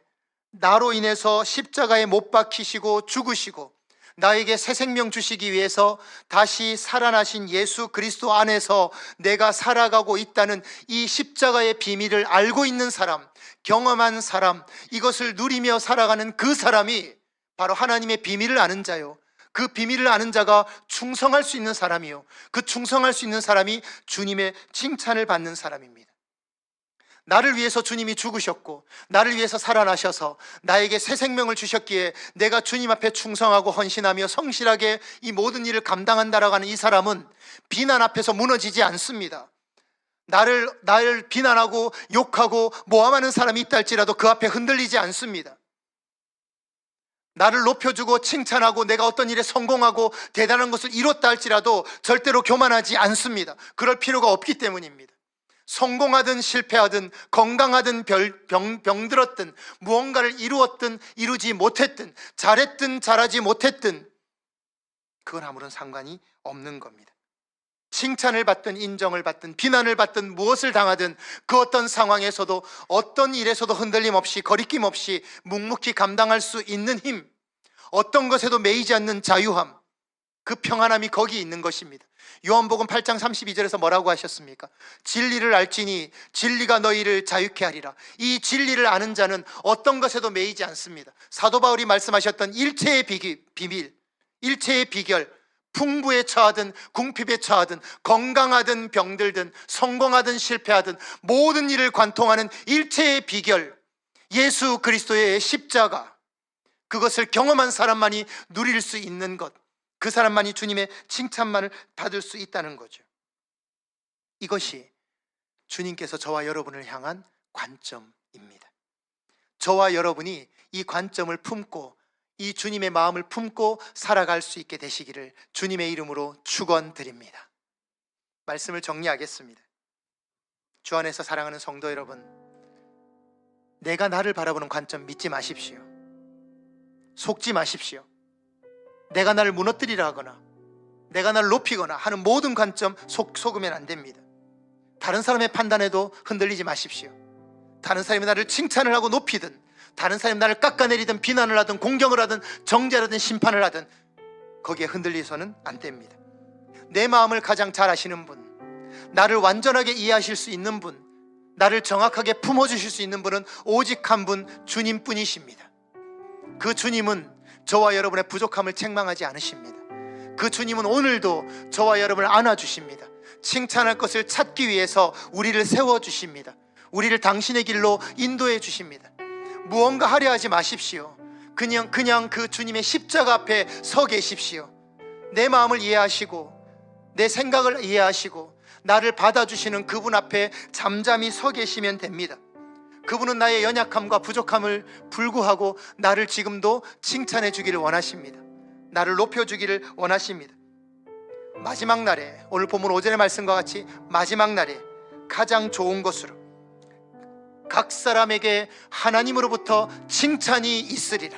[SPEAKER 5] 나로 인해서 십자가에 못 박히시고 죽으시고 나에게 새 생명 주시기 위해서 다시 살아나신 예수 그리스도 안에서 내가 살아가고 있다는 이 십자가의 비밀을 알고 있는 사람, 경험한 사람, 이것을 누리며 살아가는 그 사람이 바로 하나님의 비밀을 아는 자요, 그 비밀을 아는 자가 충성할 수 있는 사람이요, 그 충성할 수 있는 사람이 주님의 칭찬을 받는 사람입니다. 나를 위해서 주님이 죽으셨고 나를 위해서 살아나셔서 나에게 새 생명을 주셨기에 내가 주님 앞에 충성하고 헌신하며 성실하게 이 모든 일을 감당한다라고 하는 이 사람은 비난 앞에서 무너지지 않습니다. 나를 비난하고 욕하고 모함하는 사람이 있다 할지라도 그 앞에 흔들리지 않습니다. 나를 높여주고 칭찬하고 내가 어떤 일에 성공하고 대단한 것을 이뤘다 할지라도 절대로 교만하지 않습니다. 그럴 필요가 없기 때문입니다. 성공하든 실패하든 건강하든 병들었든 무언가를 이루었든 이루지 못했든 잘했든 잘하지 못했든 그건 아무런 상관이 없는 겁니다. 칭찬을 받든 인정을 받든 비난을 받든 무엇을 당하든 그 어떤 상황에서도 어떤 일에서도 흔들림 없이 거리낌 없이 묵묵히 감당할 수 있는 힘, 어떤 것에도 매이지 않는 자유함, 그 평안함이 거기 있는 것입니다. 요한복음 8장 32절에서 뭐라고 하셨습니까? 진리를 알지니 진리가 너희를 자유케 하리라. 이 진리를 아는 자는 어떤 것에도 매이지 않습니다. 사도 바울이 말씀하셨던 일체의 비밀, 일체의 비결, 풍부에 처하든 궁핍에 처하든 건강하든 병들든 성공하든 실패하든 모든 일을 관통하는 일체의 비결, 예수 그리스도의 십자가, 그것을 경험한 사람만이 누릴 수 있는 것, 그 사람만이 주님의 칭찬만을 받을 수 있다는 거죠. 이것이 주님께서 저와 여러분을 향한 관점입니다. 저와 여러분이 이 관점을 품고 이 주님의 마음을 품고 살아갈 수 있게 되시기를 주님의 이름으로 축원드립니다. 말씀을 정리하겠습니다. 주 안에서 사랑하는 성도 여러분, 내가 나를 바라보는 관점 믿지 마십시오. 속지 마십시오. 내가 나를 무너뜨리라 하거나 내가 나를 높이거나 하는 모든 관점 속으면 안 됩니다. 다른 사람의 판단에도 흔들리지 마십시오. 다른 사람이 나를 칭찬을 하고 높이든 다른 사람이 나를 깎아내리든 비난을 하든 공경을 하든 정죄를 하든 심판을 하든 거기에 흔들려서는 안 됩니다. 내 마음을 가장 잘 아시는 분, 나를 완전하게 이해하실 수 있는 분, 나를 정확하게 품어주실 수 있는 분은 오직 한 분, 주님뿐이십니다. 그 주님은 저와 여러분의 부족함을 책망하지 않으십니다. 그 주님은 오늘도 저와 여러분을 안아주십니다. 칭찬할 것을 찾기 위해서 우리를 세워주십니다. 우리를 당신의 길로 인도해 주십니다. 무언가 하려 하지 마십시오. 그냥 그 주님의 십자가 앞에 서 계십시오. 내 마음을 이해하시고 내 생각을 이해하시고 나를 받아주시는 그분 앞에 잠잠히 서 계시면 됩니다. 그분은 나의 연약함과 부족함을 불구하고 나를 지금도 칭찬해 주기를 원하십니다. 나를 높여주기를 원하십니다. 마지막 날에, 오늘 본문 오전의 말씀과 같이 마지막 날에 가장 좋은 것으로 각 사람에게 하나님으로부터 칭찬이 있으리라.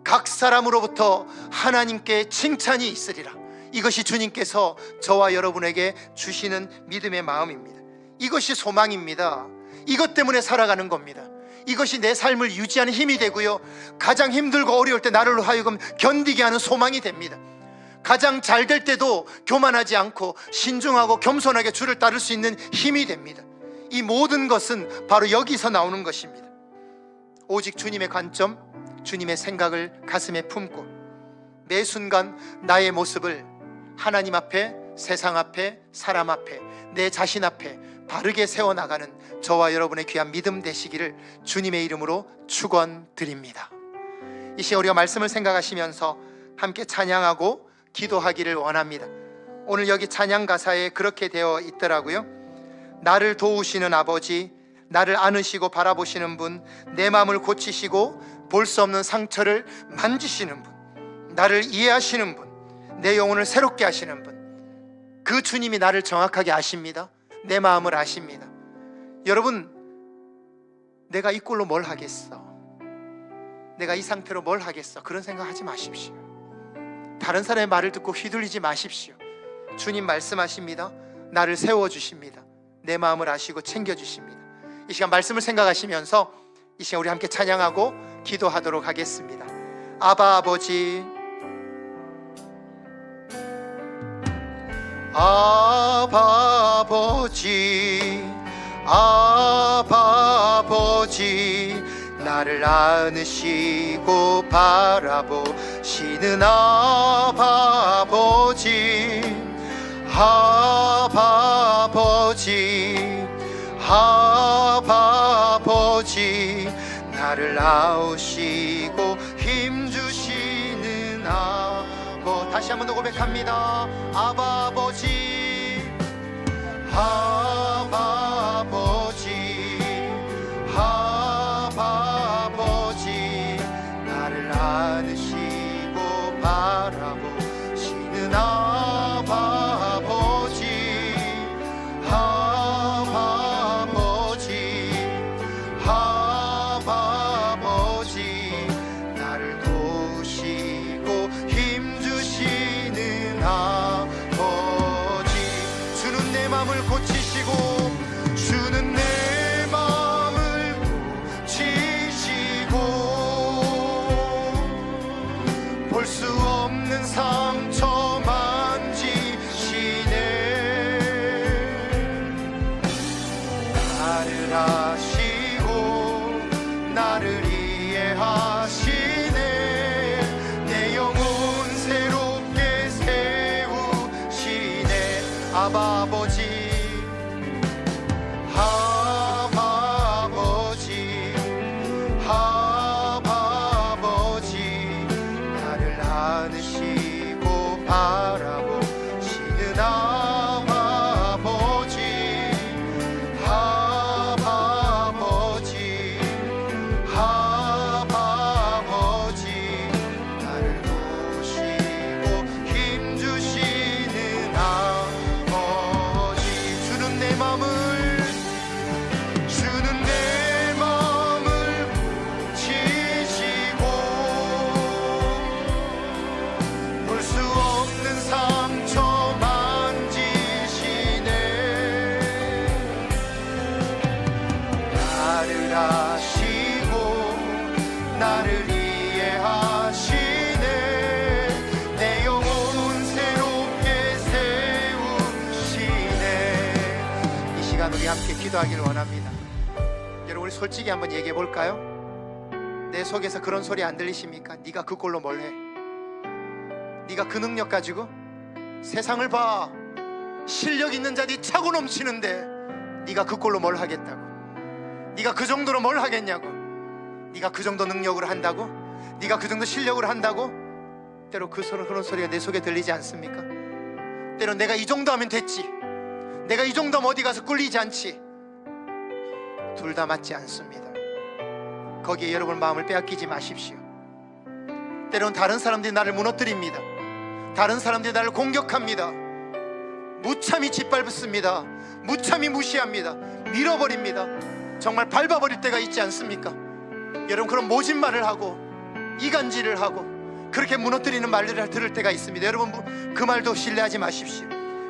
[SPEAKER 5] 각 사람으로부터 하나님께 칭찬이 있으리라. 이것이 주님께서 저와 여러분에게 주시는 믿음의 마음입니다. 이것이 소망입니다. 이것 때문에 살아가는 겁니다. 이것이 내 삶을 유지하는 힘이 되고요, 가장 힘들고 어려울 때 나를 하여금 견디게 하는 소망이 됩니다. 가장 잘 될 때도 교만하지 않고 신중하고 겸손하게 주를 따를 수 있는 힘이 됩니다. 이 모든 것은 바로 여기서 나오는 것입니다. 오직 주님의 관점, 주님의 생각을 가슴에 품고 매 순간 나의 모습을 하나님 앞에, 세상 앞에, 사람 앞에, 내 자신 앞에 바르게 세워나가는 저와 여러분의 귀한 믿음 되시기를 주님의 이름으로 축원드립니다. 이 시간 우리가 말씀을 생각하시면서 함께 찬양하고 기도하기를 원합니다. 오늘 여기 찬양 가사에 그렇게 되어 있더라고요. 나를 도우시는 아버지, 나를 안으시고 바라보시는 분, 내 마음을 고치시고 볼 수 없는 상처를 만지시는 분, 나를 이해하시는 분, 내 영혼을 새롭게 하시는 분, 그 주님이 나를 정확하게 아십니다. 내 마음을 아십니다. 여러분, 내가 이 꼴로 뭘 하겠어, 내가 이 상태로 뭘 하겠어, 그런 생각하지 마십시오. 다른 사람의 말을 듣고 휘둘리지 마십시오. 주님 말씀하십니다. 나를 세워주십니다. 내 마음을 아시고 챙겨주십니다. 이 시간 말씀을 생각하시면서 이 시간 우리 함께 찬양하고 기도하도록 하겠습니다. 아바 아버지, 아바 아버지, 아바 아버지, 나를 안으시고 바라보시는 아바 아버지, 아바 아버지, 아바 아버지, 나를 낳으시고 힘주시는 아버. 다시 한 번 더 고백합니다. 아바 아버지, 아바 아버지, 아바 아버지, 나를 안으시고 바라보시는 아바 아버지, 아바 아버지, 아바 아버지, 나를 도우시고 힘주시는 아버지. 주는 내 마음을 고치시고, 주는 내 마음을 고치시고 볼 수 없는 상처 만지시네. 나를 아시고 나를 이해하시네. 내 영혼 새롭게 세우시네. 아바 아버지, 아바 아버지, 아바 아버지, 나를 안으시고 바라보시는 아바 아버지, 아바 아버지, 아바 아버지, 나를 도우시고 힘주시는 아버지. 주는 내 마음을, 주는 내 마음을 고치시고 볼 수 없는 상처 만지시네. 나를 아시고 나를 이해하시네. 내 영혼 새롭게 세우시네. 이 시간 우리 함께 기도하기를 원합니다. 여러분, 우리 솔직히 한번 얘기해 볼까요? 내 속에서 그런 소리 안 들리십니까? 네가 그 꼴로 뭘 해? 네가 그 능력 가지고 세상을 봐, 실력 있는 자들이 차고 넘치는데 네가 그 꼴로 뭘 하겠다고? 네가 그 정도로 뭘 하겠냐고? 네가 그 정도 능력으로 한다고? 네가 그 정도 실력으로 한다고? 때로 그런 소리가 내 속에 들리지 않습니까? 때로 내가 이 정도 하면 됐지, 내가 이 정도 하면 어디 가서 꿀리지 않지. 둘 다 맞지 않습니다. 거기에 여러분 마음을 빼앗기지 마십시오. 때로는 다른 사람들이 나를 무너뜨립니다. 다른 사람들이 나를 공격합니다. 무참히 짓밟습니다. 무참히 무시합니다. 밀어버립니다. 정말 밟아버릴 때가 있지 않습니까? 여러분, 그런 모진 말을 하고 이간질을 하고 그렇게 무너뜨리는 말들을 들을 때가 있습니다. 여러분, 그 말도 신뢰하지 마십시오.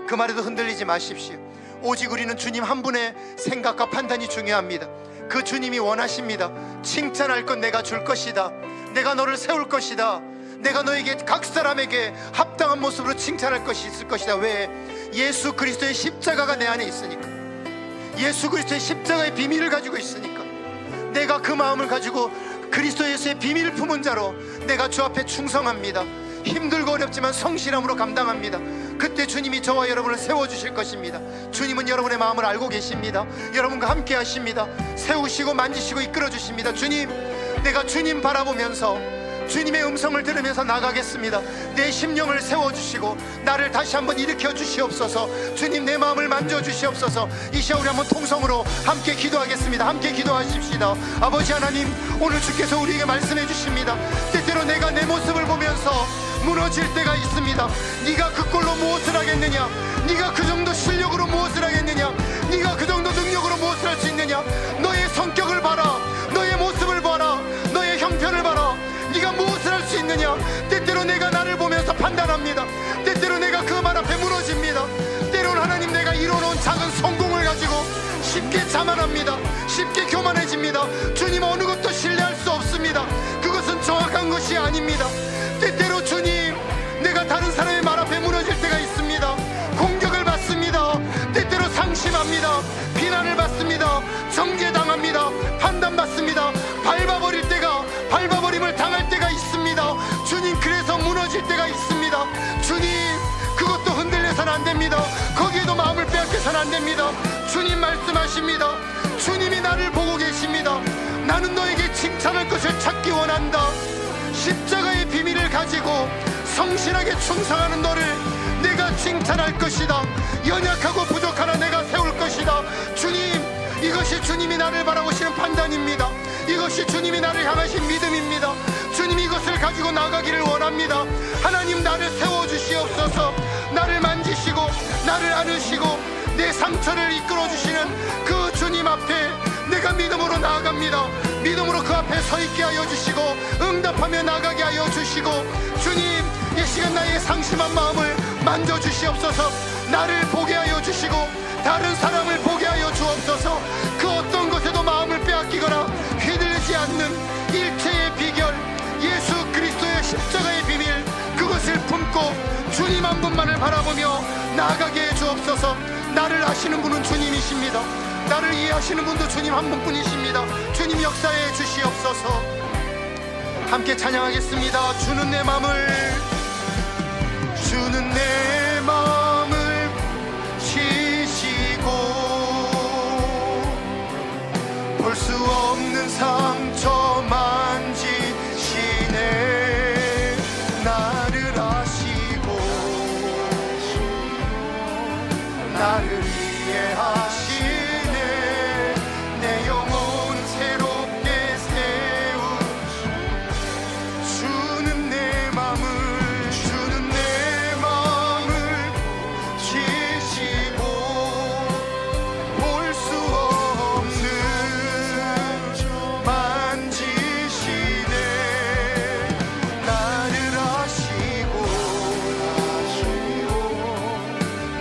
[SPEAKER 5] 그 말에도 흔들리지 마십시오. 오직 우리는 주님 한 분의 생각과 판단이 중요합니다. 그 주님이 원하십니다. 칭찬할 건 내가 줄 것이다. 내가 너를 세울 것이다. 내가 너에게 각 사람에게 합당한 모습으로 칭찬할 것이 있을 것이다. 왜? 예수 그리스도의 십자가가 내 안에 있으니까. 예수 그리스도의 십자가의 비밀을 가지고 있으니까. 내가 그 마음을 가지고 그리스도 예수의 비밀을 품은 자로 내가 주 앞에 충성합니다. 힘들고 어렵지만 성실함으로 감당합니다. 그때 주님이 저와 여러분을 세워주실 것입니다. 주님은 여러분의 마음을 알고 계십니다. 여러분과 함께 하십니다. 세우시고 만지시고 이끌어 주십니다. 주님, 내가 주님 바라보면서 주님의 음성을 들으면서 나가겠습니다. 내 심령을 세워주시고 나를 다시 한번 일으켜 주시옵소서. 주님, 내 마음을 만져주시옵소서. 이 시간 우리 한번 통성으로 함께 기도하겠습니다. 함께 기도하십시다. 아버지 하나님, 오늘 주께서 우리에게 말씀해 주십니다. 때때로 내가 내 모습을 보면서 무너질 때가 있습니다. 네가 그 꼴로 무엇을 하겠느냐? 네가 그 정도 실력으로 무엇을 하겠느냐? 네가 그 정도 능력으로 무엇을 할 수 있느냐? 너의 성격을 봐라. 너의 모습을 봐라. 너의 형편을 봐라. 네가 무엇을 할 수 있느냐? 때때로 내가 나를 보면서 판단합니다. 때때로 내가 그 말 앞에 무너집니다. 때로는 하나님, 내가 이뤄놓은 작은 성공을 가지고 쉽게 자만합니다. 쉽게 교만해집니다. 주님, 어느 것도 신뢰할 수 없습니다. 그것은 정확한 것이 아닙니다. 때때로 주님, 내가 다른 사람의 말 앞에 무너질 때가 있습니다. 공격을 받습니다. 때때로 상심합니다. 비난을 받습니다. 정죄당합니다. 판단받습니다. 밟아버림을 당할 때가 있습니다. 주님, 그래서 무너질 때가 있습니다. 주님, 그것도 흔들려서는 안 됩니다. 거기에도 마음을 빼앗겨서는 안 됩니다. 주님 말씀하십니다. 주님이 나를 보고 계십니다. 나는 너에게 칭찬할 것을 찾기 원한다. 십자가의 비밀을 가지고 성실하게 충성하는 너를 내가 칭찬할 것이다. 연약하고 부족하나 내가 세울 것이다. 주님, 이것이 주님이 나를 바라보시는 판단입니다. 이것이 주님이 나를 향하신 믿음입니다. 주님, 이것을 가지고 나가기를 원합니다. 하나님, 나를 세워주시옵소서. 나를 만지시고 나를 안으시고 내 상처를 이끌어주시는 그 주님 앞에 내가 믿음으로 나아갑니다. 믿음으로 그 앞에 서 있게 하여 주시고 응답하며 나가게 하여 주시고, 주님, 이 시간 나의 상심한 마음을 만져주시옵소서. 나를 보게 하여 주시고 다른 사람을 보게 하여 주옵소서. 그 어떤 것에도 마음을 빼앗기거나 휘둘리지 않는 일체의 비결, 예수 그리스도의 십자가의 비밀, 그것을 품고 주님 한 분만을 바라보며 나아가게 해 주옵소서. 나를 아시는 분은 주님이십니다. 나를 이해하시는 분도 주님 한 분뿐이십니다. 주님, 역사해 주시옵소서. 함께 찬양하겠습니다. 주는 내 마음을 치시고 볼 수 없는 상처 만지시네. 나를 아시고 나를 이해하시네. 내 영혼 새롭게 주는 내 마음을 치시고 볼 수 없는 만지시네. 나를 아시고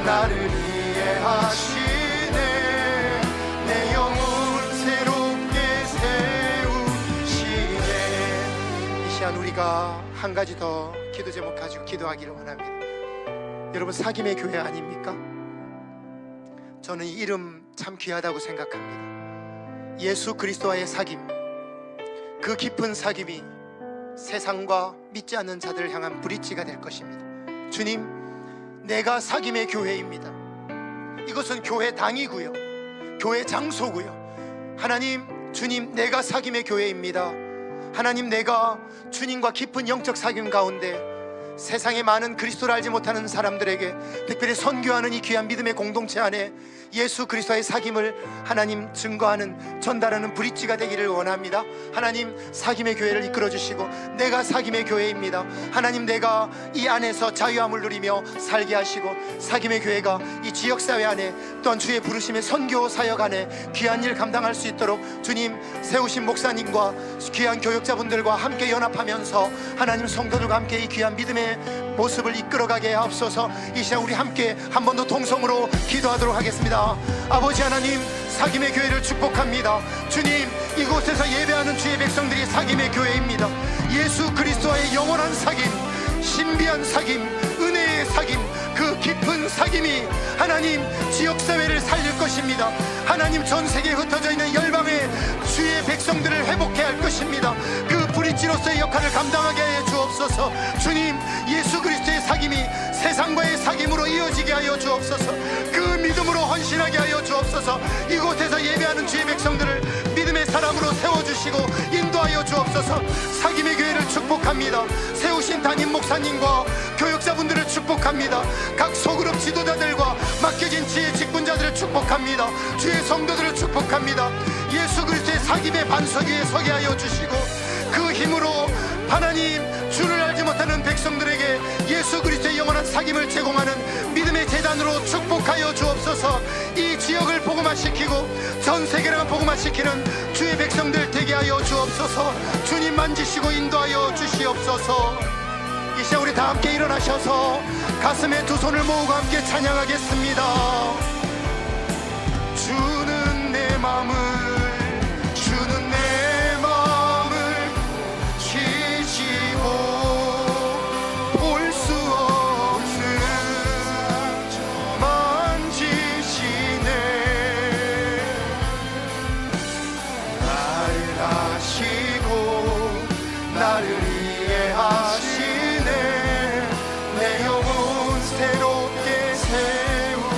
[SPEAKER 5] 나를 이해하시네. 내 영혼 새롭게 세우시네. 이 시간 우리가 한 가지 더 기도 제목 가지고 기도하기를 원합니다. 여러분, 사김의 교회 아닙니까? 저는 이 이름 참 귀하다고 생각합니다. 예수 그리스도와의 사귐, 그 깊은 사귐이 세상과 믿지 않는 자들을 향한 브릿지가 될 것입니다. 주님, 내가 사귐의 교회입니다. 이것은 교회당이고요, 교회 장소고요. 하나님, 주님, 내가 사귐의 교회입니다. 하나님, 내가 주님과 깊은 영적 사귐 가운데 세상의 많은 그리스도를 알지 못하는 사람들에게 특별히 선교하는 이 귀한 믿음의 공동체 안에 예수 그리스도의 사귐을 하나님 증거하는, 전달하는 브릿지가 되기를 원합니다. 하나님, 사귐의 교회를 이끌어 주시고 내가 사귐의 교회입니다. 하나님, 내가 이 안에서 자유함을 누리며 살게 하시고 사귐의 교회가 이 지역사회 안에 또한 주의 부르심의 선교 사역 안에 귀한 일 감당할 수 있도록 주님 세우신 목사님과 귀한 교역자분들과 함께 연합하면서 하나님 성도들과 함께 이 귀한 믿음의 모습을 이끌어가게 하옵소서. 이 시간 우리 함께 한 번 더 통성으로 기도하도록 하겠습니다. 아버지 하나님, 사귐의 교회를 축복합니다. 주님, 이곳에서 예배하는 주의 백성들이 사귐의 교회입니다. 예수 그리스도와의 영원한 사귐, 신비한 사귐, 은혜의 사귐, 그 깊은 사귐이 하나님 지역사회를 살릴 것입니다. 하나님, 전 세계에 흩어져 있는 열방의 주의 백성들을 회복해 할 것입니다. 그 브릿지로서의 역할을 감당하게 해 주옵소서. 주님, 예수 되어지게 하여 주옵소서. 그 믿음으로 헌신하게 하여 주옵소서. 이곳에서 예배하는 주의 백성들을 믿음의 사람으로 세워주시고 인도하여 주옵소서. 사김의 교회를 축복합니다. 세우신 담임 목사님과 교육자분들을 축복합니다. 각 소그룹 지도자들과 맡겨진 지혜 직분자들을 축복합니다. 주의 성도들을 축복합니다. 예수 그리스도의 사김의 반석 위에 서게 하여 주시고 그 힘으로 하나님 주를 알지 못하는 백성들에게 예수 그리스도의 영원한 사김을 제공하는 믿음의 재단으로 축복하여 주옵소서. 이 지역을 복음화시키고 전 세계를 복음화시키는 주의 백성들 되게 하여 주옵소서. 주님 만지시고 인도하여 주시옵소서. 이 시간 우리 다 함께 일어나셔서 가슴에 두 손을 모으고 함께 찬양하겠습니다. 주는 내 마음을 주는 내 마음을 지시고 볼 수 없는 만지시네. 나를 아시고 나를 이해하시네. 내 영혼 새롭게 세우시네.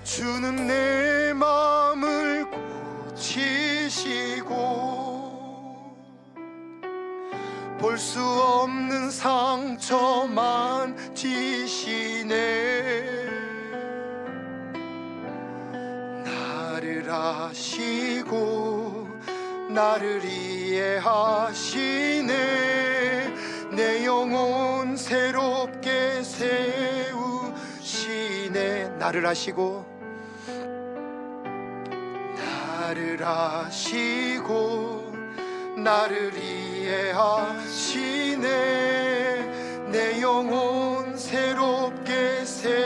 [SPEAKER 5] 주는 내 마음을 고치시고 볼 수 없는 상처만 지시네. 나를 아시고 나를 이해하시네. 내 영혼 새롭게 세우시네. 나를 아시고 나를 아시고 나를 이해하시네. 내 영혼 새롭게 세우시네.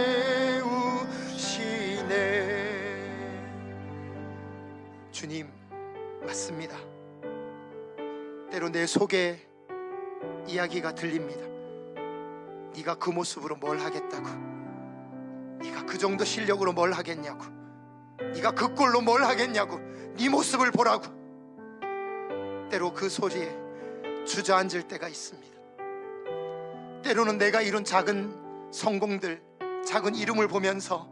[SPEAKER 5] 주님 맞습니다. 때로 내 속에 이야기가 들립니다. 네가 그 모습으로 뭘 하겠다고, 네가 그 정도 실력으로 뭘 하겠냐고, 네가 그 꼴로 뭘 하겠냐고, 네 모습을 보라고. 때로 그 소리에 주저앉을 때가 있습니다. 때로는 내가 이룬 작은 성공들, 작은 이름을 보면서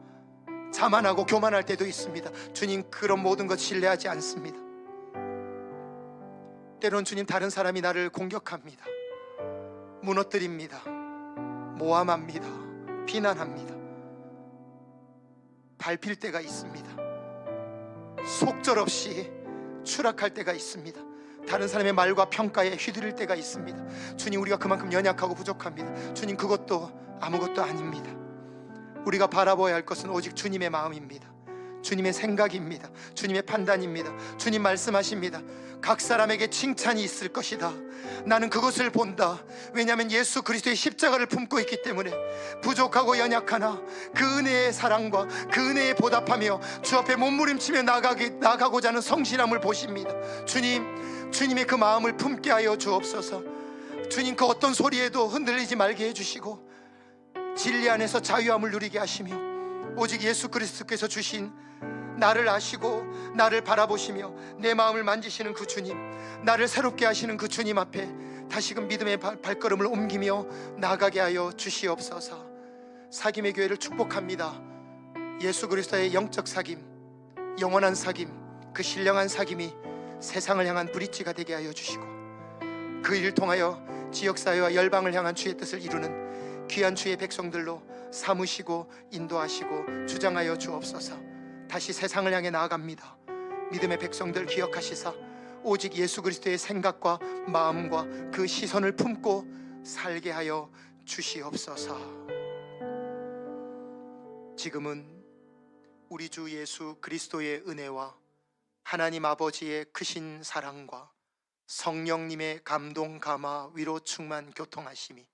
[SPEAKER 5] 자만하고 교만할 때도 있습니다. 주님 그런 모든 것 신뢰하지 않습니다. 때로는 주님 다른 사람이 나를 공격합니다. 무너뜨립니다. 모함합니다. 비난합니다. 밟힐 때가 있습니다. 속절없이 추락할 때가 있습니다. 다른 사람의 말과 평가에 휘둘릴 때가 있습니다. 주님 우리가 그만큼 연약하고 부족합니다. 주님 그것도 아무것도 아닙니다. 우리가 바라봐야 할 것은 오직 주님의 마음입니다. 주님의 생각입니다. 주님의 판단입니다. 주님 말씀하십니다. 각 사람에게 칭찬이 있을 것이다. 나는 그것을 본다. 왜냐하면 예수 그리스도의 십자가를 품고 있기 때문에 부족하고 연약하나 그 은혜의 사랑과 그 은혜에 보답하며 주 앞에 몸부림치며 나가고자 하는 성실함을 보십니다. 주님의 그 마음을 품게 하여 주옵소서. 주님 그 어떤 소리에도 흔들리지 말게 해주시고 진리 안에서 자유함을 누리게 하시며 오직 예수 그리스도께서 주신 나를 아시고 나를 바라보시며 내 마음을 만지시는 그 주님, 나를 새롭게 하시는 그 주님 앞에 다시금 믿음의 발걸음을 옮기며 나가게 하여 주시옵소서. 사김의 교회를 축복합니다. 예수 그리스도의 영적 사김, 영원한 사김, 그 신령한 사김이 세상을 향한 브릿지가 되게 하여 주시고 그 일을 통하여 지역사회와 열방을 향한 주의 뜻을 이루는 귀한 주의 백성들로 삼으시고 인도하시고 주장하여 주옵소서. 다시 세상을 향해 나아갑니다. 믿음의 백성들 기억하시사 오직 예수 그리스도의 생각과 마음과 그 시선을 품고 살게 하여 주시옵소서. 지금은 우리 주 예수 그리스도의 은혜와 하나님 아버지의 크신 사랑과 성령님의 감동 감화 위로 충만 교통하심이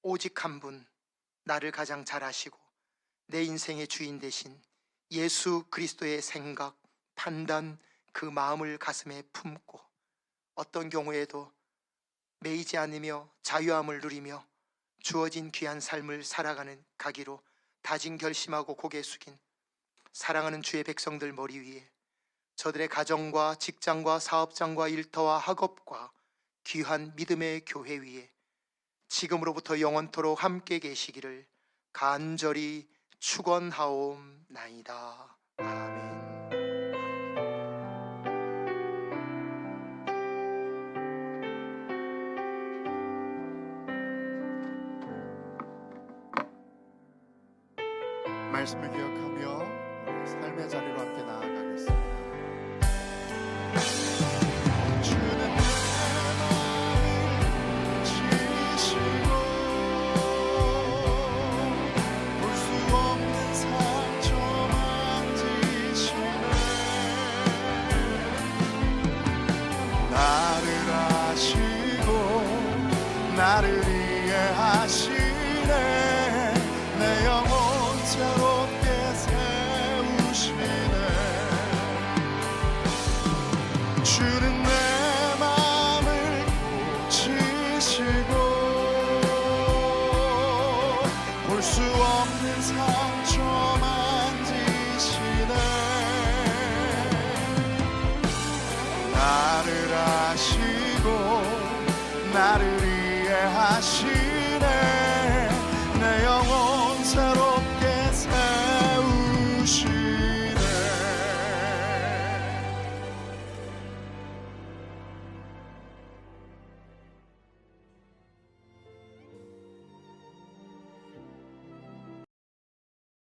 [SPEAKER 5] 오직 한 분, 나를 가장 잘 아시고 내 인생의 주인 되신 예수 그리스도의 생각, 판단, 그 마음을 가슴에 품고 어떤 경우에도 매이지 않으며 자유함을 누리며 주어진 귀한 삶을 살아가는 가기로 다진 결심하고 고개 숙인 사랑하는 주의 백성들 머리 위에 저들의 가정과 직장과 사업장과 일터와 학업과 귀한 믿음의 교회 위에 지금으로부터 영원토록 함께 계시기를 간절히 축원하옵나이다. 아멘.
[SPEAKER 1] 말씀을 기억하며 우리 삶의 자리로 함께 나아가겠습니다. 주는 내 마음을 지시고 볼 수 없는 상처 만지시네. 나를 아시고 나를 이해하시네. 내 영혼 새롭게 세우시네. 주는 내 마음을 고치시고 볼 수 없는 상처 만지시네. 나를 아시고 나를 이해하시네.